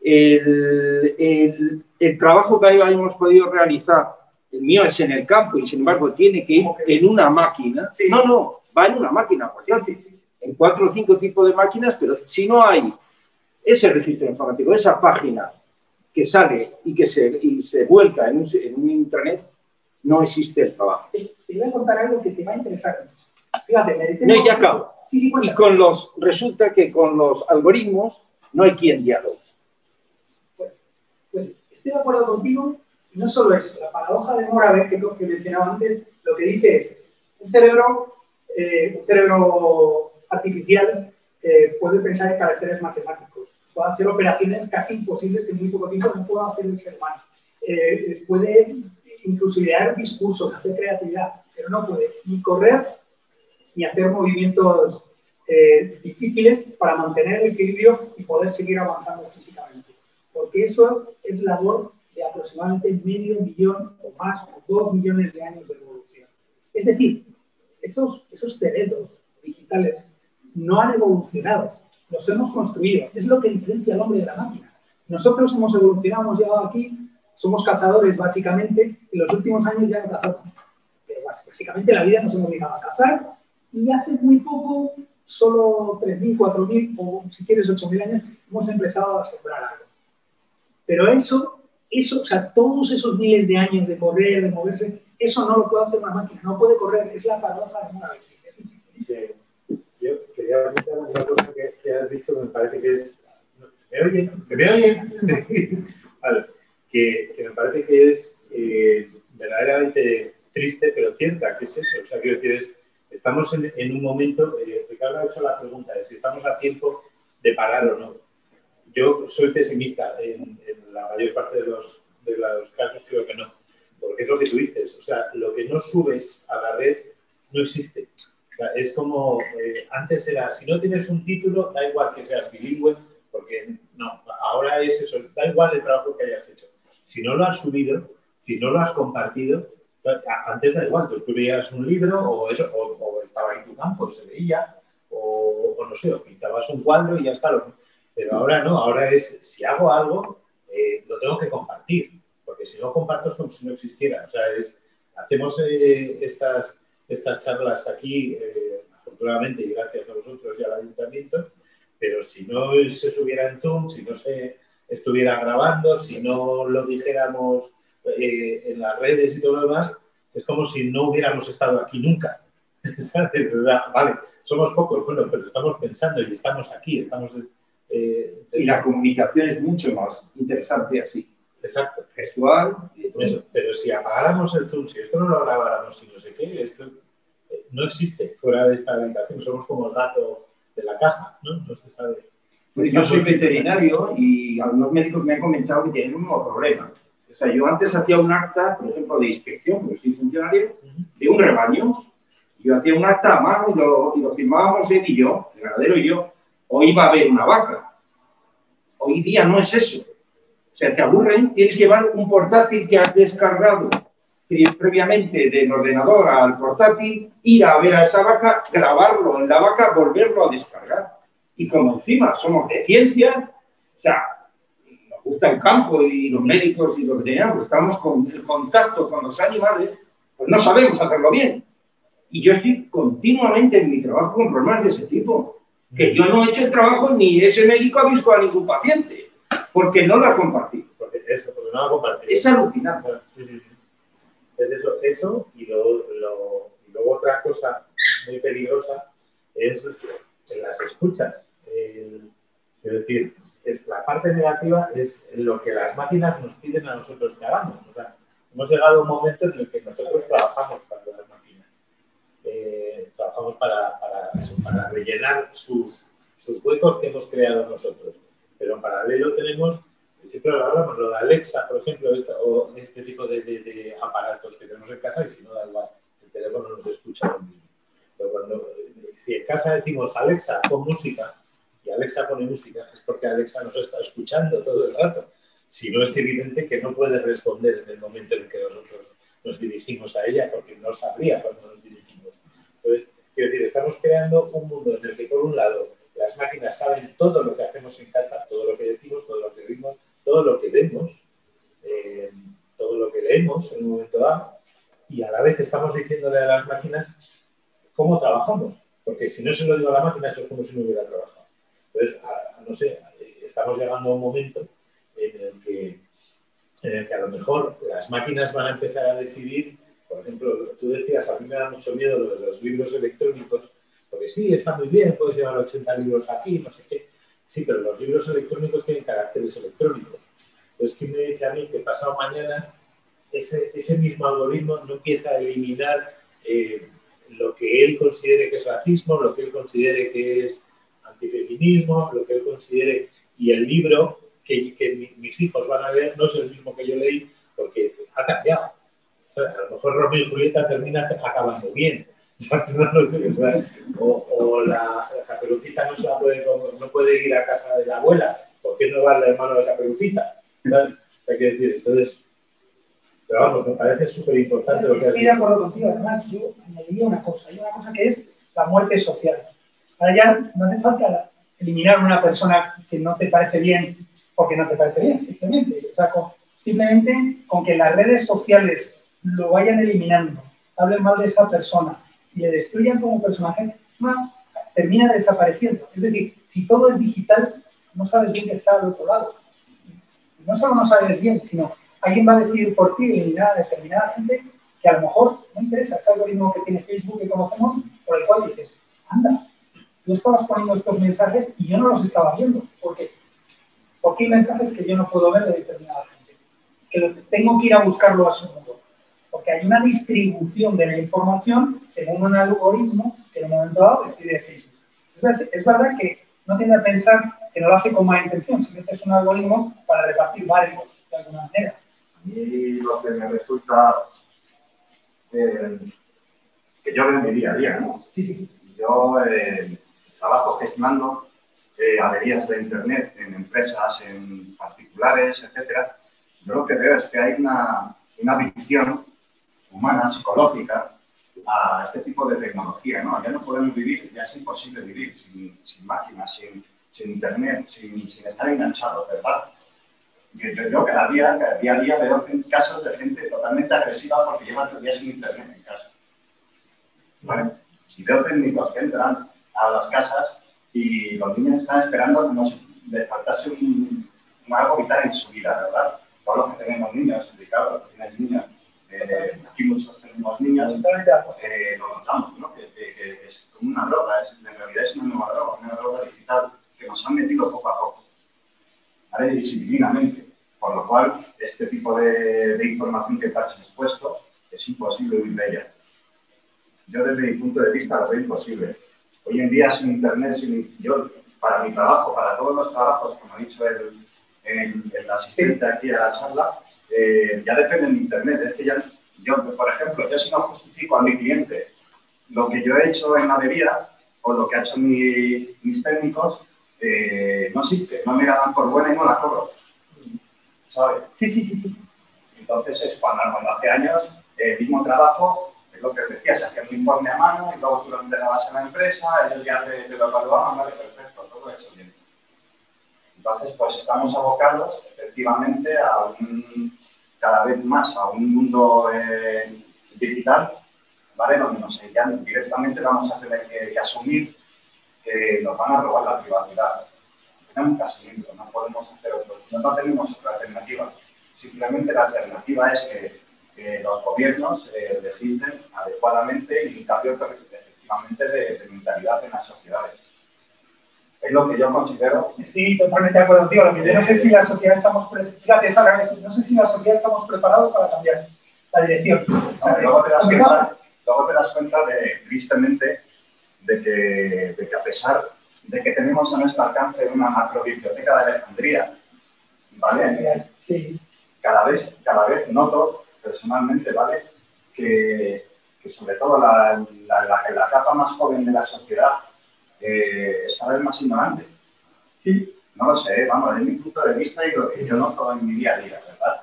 el trabajo que hayamos podido realizar, el mío es en el campo y sin embargo tiene que ir en una máquina. Sí. No, va en una máquina, por cierto, sí. En 4 o 5 tipos de máquinas, pero si no hay ese registro informático, esa página que sale y que se vuelca en un intranet, no existe el trabajo. Te voy a contar algo que te va a interesar. Fíjate, no, ya acabo. Sí, y resulta que con los algoritmos no hay quien dialogue. Pues estoy de acuerdo contigo, y no solo eso, la paradoja de Moravec, que es lo que mencionaba antes, lo que dice es, un cerebro artificial puede pensar en caracteres matemáticos, puede hacer operaciones casi imposibles en muy poco tiempo, no puede hacer el ser humano. Puede incluso idear discursos, hacer creatividad, pero no puede ni correr ni hacer movimientos difíciles para mantener el equilibrio y poder seguir avanzando físicamente. Porque eso es labor de aproximadamente medio millón o más, o 2 millones de años de evolución. Es decir, esos cerebros digitales no han evolucionado, los hemos construido. Es lo que diferencia al hombre de la máquina. Nosotros hemos evolucionado, hemos llegado aquí, somos cazadores básicamente, en los últimos años ya no cazamos. Pero básicamente la vida nos hemos dedicado a cazar y hace muy poco, solo 3.000, 4.000 o si quieres 8.000 años, hemos empezado a sembrar algo. Pero eso, o sea, todos esos miles de años de correr, de moverse, eso no lo puede hacer una máquina, no puede correr, es la paradoja de Moravec. Sí. Yo quería comentar una cosa que has dicho que me parece que es... ¿Se me oye? ¿Se me oye? Sí. Vale. Que me parece que es verdaderamente triste, pero cierta, que es eso. O sea, quiero decir, estamos en un momento... Ricardo ha hecho la pregunta de si estamos a tiempo de parar o no. Yo soy pesimista en la mayor parte de los casos, creo que no. Porque es lo que tú dices. O sea, lo que no subes a la red no existe. O sea, es como antes era, si no tienes un título, da igual que seas bilingüe, porque no, ahora es eso, da igual el trabajo que hayas hecho. Si no lo has subido, si no lo has compartido, antes da igual, tú escribías un libro o estaba en tu campo, se veía, o no sé, o pintabas un cuadro y ya está. Pero ahora no, ahora es, si hago algo, lo tengo que compartir, porque si no comparto es como si no existiera. O sea, hacemos estas charlas aquí, afortunadamente, y gracias a vosotros y al ayuntamiento, pero si no se subiera en Zoom, si no se estuviera grabando, si no lo dijéramos en las redes y todo lo demás, es como si no hubiéramos estado aquí nunca. ¿Sabes? Vale, somos pocos, bueno, pero estamos pensando y estamos aquí, estamos... y la comunicación es mucho más interesante así. Exacto. Gestual. Eso. Pero si apagáramos el Zoom, si esto no lo grabáramos, si no sé qué, esto no existe fuera de esta habitación. Somos como el gato de la caja, ¿no? No se sabe. Pues yo soy veterinario y algunos médicos me han comentado que tienen un nuevo problema. O sea, yo antes hacía un acta, por ejemplo, de inspección, porque soy funcionario, de un rebaño. Yo hacía un acta a mano y lo firmábamos él y yo, el ganadero y yo. Hoy va a haber una vaca. Hoy día no es eso. O sea, te aburren, tienes que llevar un portátil que has descargado previamente del ordenador al portátil, ir a ver a esa vaca, grabarlo en la vaca, volverlo a descargar. Y como encima somos de ciencias, o sea, nos gusta el campo y los médicos y los veterinarios, estamos con el contacto con los animales, pues no sabemos hacerlo bien. Y yo estoy continuamente en mi trabajo con problemas de ese tipo. Que yo no he hecho el trabajo ni ese médico ha visto a ningún paciente, porque no lo ha compartido. Porque no lo ha compartido. Es alucinante. Es eso y luego otra cosa muy peligrosa es en las escuchas. Es decir, la parte negativa es lo que las máquinas nos piden a nosotros que hagamos. O sea, hemos llegado a un momento en el que nosotros trabajamos para las máquinas. Trabajamos para rellenar sus huecos que hemos creado nosotros. Pero en paralelo tenemos, siempre lo hablamos, lo de Alexa, por ejemplo, o este tipo de aparatos que tenemos en casa, y si no da igual, el teléfono nos escucha lo mismo. Pero si en casa decimos Alexa, pon música, y Alexa pone música, es porque Alexa nos está escuchando todo el rato. Si no, es evidente que no puede responder en el momento en que nosotros nos dirigimos a ella, porque no sabría cuando nos dirigimos. Entonces, quiero decir, estamos creando un mundo en el que, por un lado, las máquinas saben todo lo que hacemos en casa, todo lo que decimos, todo lo que oímos, todo lo que vemos, todo lo que leemos en un momento dado, y a la vez estamos diciéndole a las máquinas cómo trabajamos, porque si no se lo digo a la máquina, eso es como si no hubiera trabajado. Entonces, no sé, estamos llegando a un momento en el que a lo mejor las máquinas van a empezar a decidir. Por ejemplo, tú decías, a mí me da mucho miedo lo de los libros electrónicos, porque sí, está muy bien, puedes llevar 80 libros aquí, no sé qué. Sí, pero los libros electrónicos tienen caracteres electrónicos. Entonces, ¿quién me dice a mí que pasado mañana ese mismo algoritmo no empieza a eliminar lo que él considere que es racismo, lo que él considere que es antifeminismo, lo que él considere, y el libro que mis hijos van a leer no es el mismo que yo leí porque ha cambiado? O sea, a lo mejor Romeo y Julieta termina acabando bien. No sé, o sea, la Caperucita no puede ir a casa de la abuela. ¿Por qué no va el hermano de Caperucita? Hay que decir, entonces, pero vamos, me parece súper importante lo que has dicho. Estoy de acuerdo contigo. Además, yo añadiría una cosa. Hay una cosa que es la muerte social. Ahora ya no hace falta eliminar a una persona que no te parece bien porque no te parece bien, simplemente. O sea, simplemente con que las redes sociales lo vayan eliminando, hablen mal de esa persona y le destruyan como personaje, termina desapareciendo. Es decir, si todo es digital, no sabes bien que está al otro lado. Y no solo no sabes bien, sino alguien va a decidir por ti eliminar a determinada gente que a lo mejor no interesa ese algoritmo que tiene Facebook que conocemos, por el cual dices, anda, tú estabas poniendo estos mensajes y yo no los estaba viendo. ¿Por qué? Porque hay mensajes que yo no puedo ver de determinada gente, que tengo que ir a buscarlo a su mundo. Porque hay una distribución de la información según un algoritmo que en un momento dado decide Facebook. Es verdad que no tiende a pensar que no lo hace con mala intención, simplemente es un algoritmo para repartir barrios de alguna manera. Y lo que me resulta que yo veo en mi día a día, ¿no? Sí. Yo trabajo gestionando averías de Internet en empresas, en particulares, etcétera. Yo lo que veo es que hay una adicción humana, psicológica, a este tipo de tecnología, ¿no? Ya no podemos vivir, ya es imposible vivir sin máquinas, sin Internet, sin estar enganchados, ¿verdad? Yo cada día a día veo casos de gente totalmente agresiva porque lleva 3 días sin Internet en casa. ¿Vale? Y veo técnicos que entran a las casas y los niños están esperando como si les faltase algo vital en su vida, ¿verdad? Todos los que tenemos niños, Ricardo, los que tienes niños, aquí muchos tenemos niños, lo notamos, ¿no? Que es como una droga, en realidad es una droga digital que nos han metido poco a poco, ¿vale? Disciplinadamente, por lo cual este tipo de información que estás expuesto es imposible huir de ella. Yo desde mi punto de vista lo veo imposible. Hoy en día sin Internet, yo para mi trabajo, para todos los trabajos, como ha dicho el asistente aquí a la charla, ya depende de Internet. Es que yo, por ejemplo, yo si no justifico a mi cliente lo que yo he hecho en la avería o lo que han hecho mis técnicos, no existe. No me la dan por buena y no la cobro. ¿Sabes? Sí. Entonces es cuando hace años el mismo trabajo, es lo que decías, hacían un informe a mano y luego tú lo entregabas a la empresa, ellos ya te lo evaluaban, vale, perfecto, todo eso bien. Entonces, pues estamos abocados, efectivamente, cada vez más a un mundo digital, ¿vale? Donde directamente vamos a tener que asumir que nos van a robar la privacidad. Tenemos que asumirlo, no podemos hacer no tenemos otra alternativa. Simplemente la alternativa es que los gobiernos legislen adecuadamente y cambien efectivamente de mentalidad en las sociedades. Es lo que yo considero. Estoy totalmente de acuerdo contigo. Lo que yo no sé si la sociedad estamos no sé si la sociedad estamos preparados para cambiar la dirección. No, luego te das cuenta tristemente, de que a pesar de que tenemos a nuestro alcance una macrobiblioteca de Alejandría, ¿vale? Sí. Cada vez noto personalmente, ¿vale? Que sobre todo la capa más joven de la sociedad es cada vez más ignorante. Sí. No lo sé, vamos, es mi punto de vista y lo que yo noto en mi día a día, ¿verdad?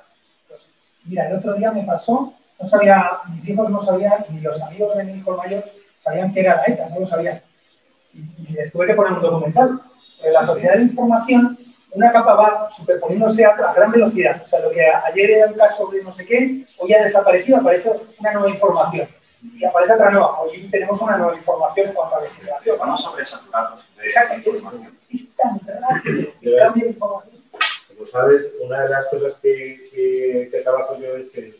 Pues, mira, el otro día me pasó, mis hijos no sabían, ni los amigos de mi hijo mayor sabían qué era la ETA, no lo sabían. Y les tuve que poner un documental. En la sociedad de la información, una capa va superponiéndose a gran velocidad. O sea, lo que ayer era un caso de no sé qué, hoy ha desaparecido, aparece una nueva información. Y aparece otra nueva. Hoy tenemos una nueva información en cuanto a la legislación. Vamos sobresaturados de información. Es tan rápido el cambio de información. Como sabes, una de las cosas que trabajo yo es en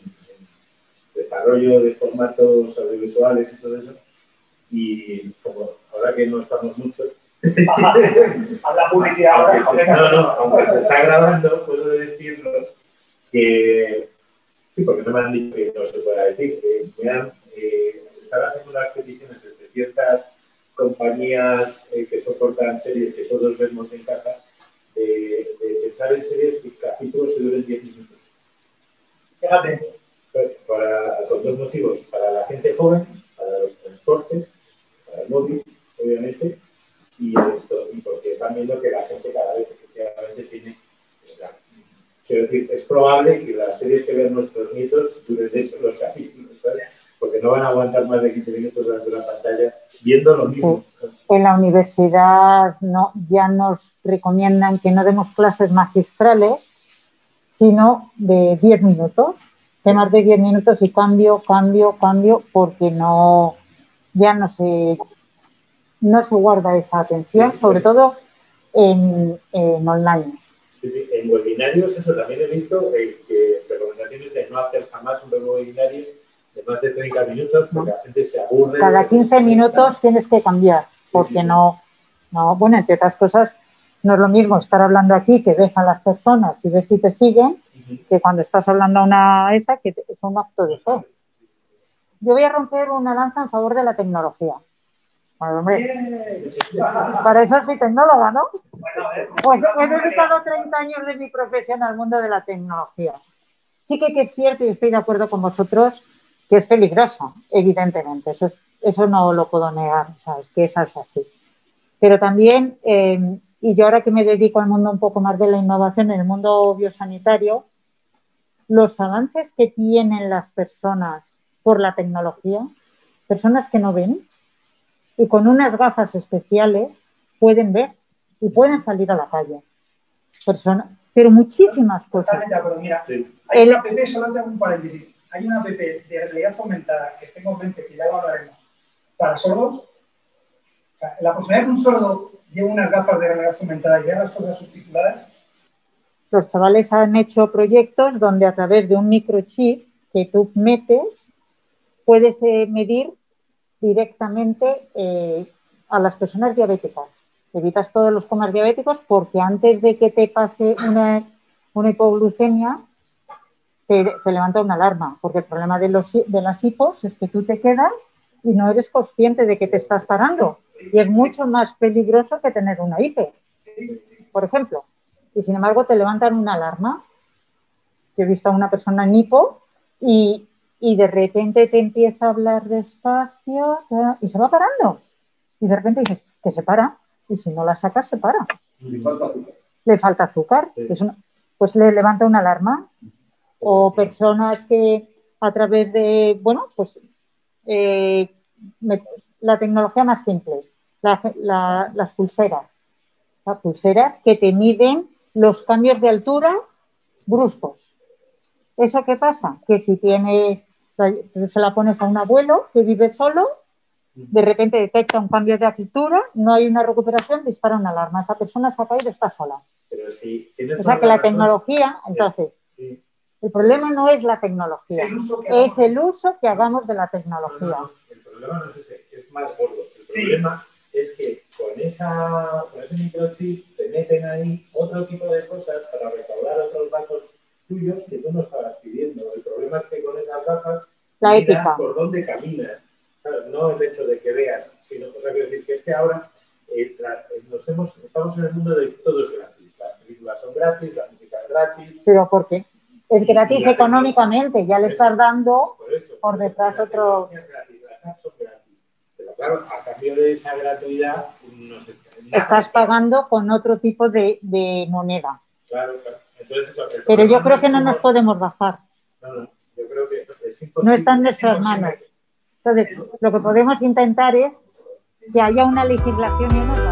desarrollo de formatos audiovisuales y todo eso. Y como ahora que no estamos muchos, habla publicidad ahora. Aunque se está grabando, puedo decirlo que, sí, porque no me han dicho que no se pueda decir, que están haciendo unas peticiones desde ciertas compañías que soportan series que todos vemos en casa, de pensar en series y capítulos que duren 10 minutos. Fíjate. Con dos motivos: para la gente joven, para los transportes, para el móvil, obviamente, y porque están viendo que la gente cada vez efectivamente tiene, quiero decir, es probable que las series que vean nuestros nietos duren los capítulos, ¿sabes? Porque no van a aguantar más de 15 minutos delante de la pantalla viendo lo mismo. Sí. En la universidad ya nos recomiendan que no demos clases magistrales, sino de 10 minutos, temas de 10 minutos y cambio, porque ya no se guarda esa atención, sobre todo en online. Sí, en webinarios eso también he visto, que recomendaciones de no hacer jamás un webinario de más de 30 minutos, porque la gente se aburre. Cada 15 minutos tienes que cambiar, porque no, bueno, entre otras cosas, no es lo mismo estar hablando aquí, que ves a las personas y ves si te siguen, que cuando estás hablando a una que es un acto de fe. Yo voy a romper una lanza en favor de la tecnología. Bueno, hombre, para eso soy tecnóloga, ¿no? Pues he dedicado 30 años de mi profesión al mundo de la tecnología. Sí que es cierto, y estoy de acuerdo con vosotros, que es peligroso, evidentemente. Eso no lo puedo negar, o sea, es que eso es así. Pero también, y yo ahora que me dedico al mundo un poco más de la innovación, en el mundo biosanitario, los avances que tienen las personas por la tecnología, personas que no ven, y con unas gafas especiales pueden ver y pueden salir a la calle. Pero muchísimas cosas. Totalmente de acuerdo. Mira, hay una app, solamente un paréntesis, hay una app de realidad aumentada que tengo en mente, que ya lo hablaremos, para sordos. O sea, la posibilidad de que un sordo lleve unas gafas de realidad aumentada y vea las cosas subtituladas. Los chavales han hecho proyectos donde a través de un microchip que tú metes puedes medir directamente a las personas diabéticas. Evitas todos los comas diabéticos porque antes de que te pase una hipoglucemia te levanta una alarma, porque el problema de las hipos es que tú te quedas y no eres consciente de que te estás parando. Y es mucho más peligroso que tener una hipo, por ejemplo. Y sin embargo te levantan una alarma. Yo he visto a una persona en hipo y de repente te empieza a hablar despacio y se va parando. Y de repente dices que se para. Y si no la sacas, se para. Le falta azúcar. Sí. Pues le levanta una alarma. O personas que a través de, la tecnología más simple, las pulseras. Las pulseras que te miden los cambios de altura bruscos. ¿Eso qué pasa? Que si tienes Se la pones a un abuelo que vive solo, de repente detecta un cambio de actitud, no hay una recuperación, dispara una alarma. Esa persona se ha caído, está sola. Pero sí, o sea que la tecnología, entonces, sí. El problema no es la tecnología, es el uso que hagamos de la tecnología. No, el problema no es ese, es más gordo. El problema es que con ese microchip te meten ahí otro tipo de cosas para recaudar otros datos tuyos que tú no estabas pidiendo. El problema es que con esas gafas la ética por dónde caminas, ¿sabes? No el hecho de que veas, sino, o sea, quiero decir que es que ahora estamos en el mundo de todo es gratis. Las películas son gratis, la música es gratis. ¿Pero por qué? Es gratis económicamente, ya le estás dando por detrás otro... Las apps son gratis. Pero claro, a cambio de esa gratuidad, estás pagando con otro tipo de moneda. Claro. Entonces eso, pero yo creo que no nos podemos bajar. No, yo creo que es imposible. No está en nuestras manos. Entonces, lo que podemos intentar es que haya una legislación y una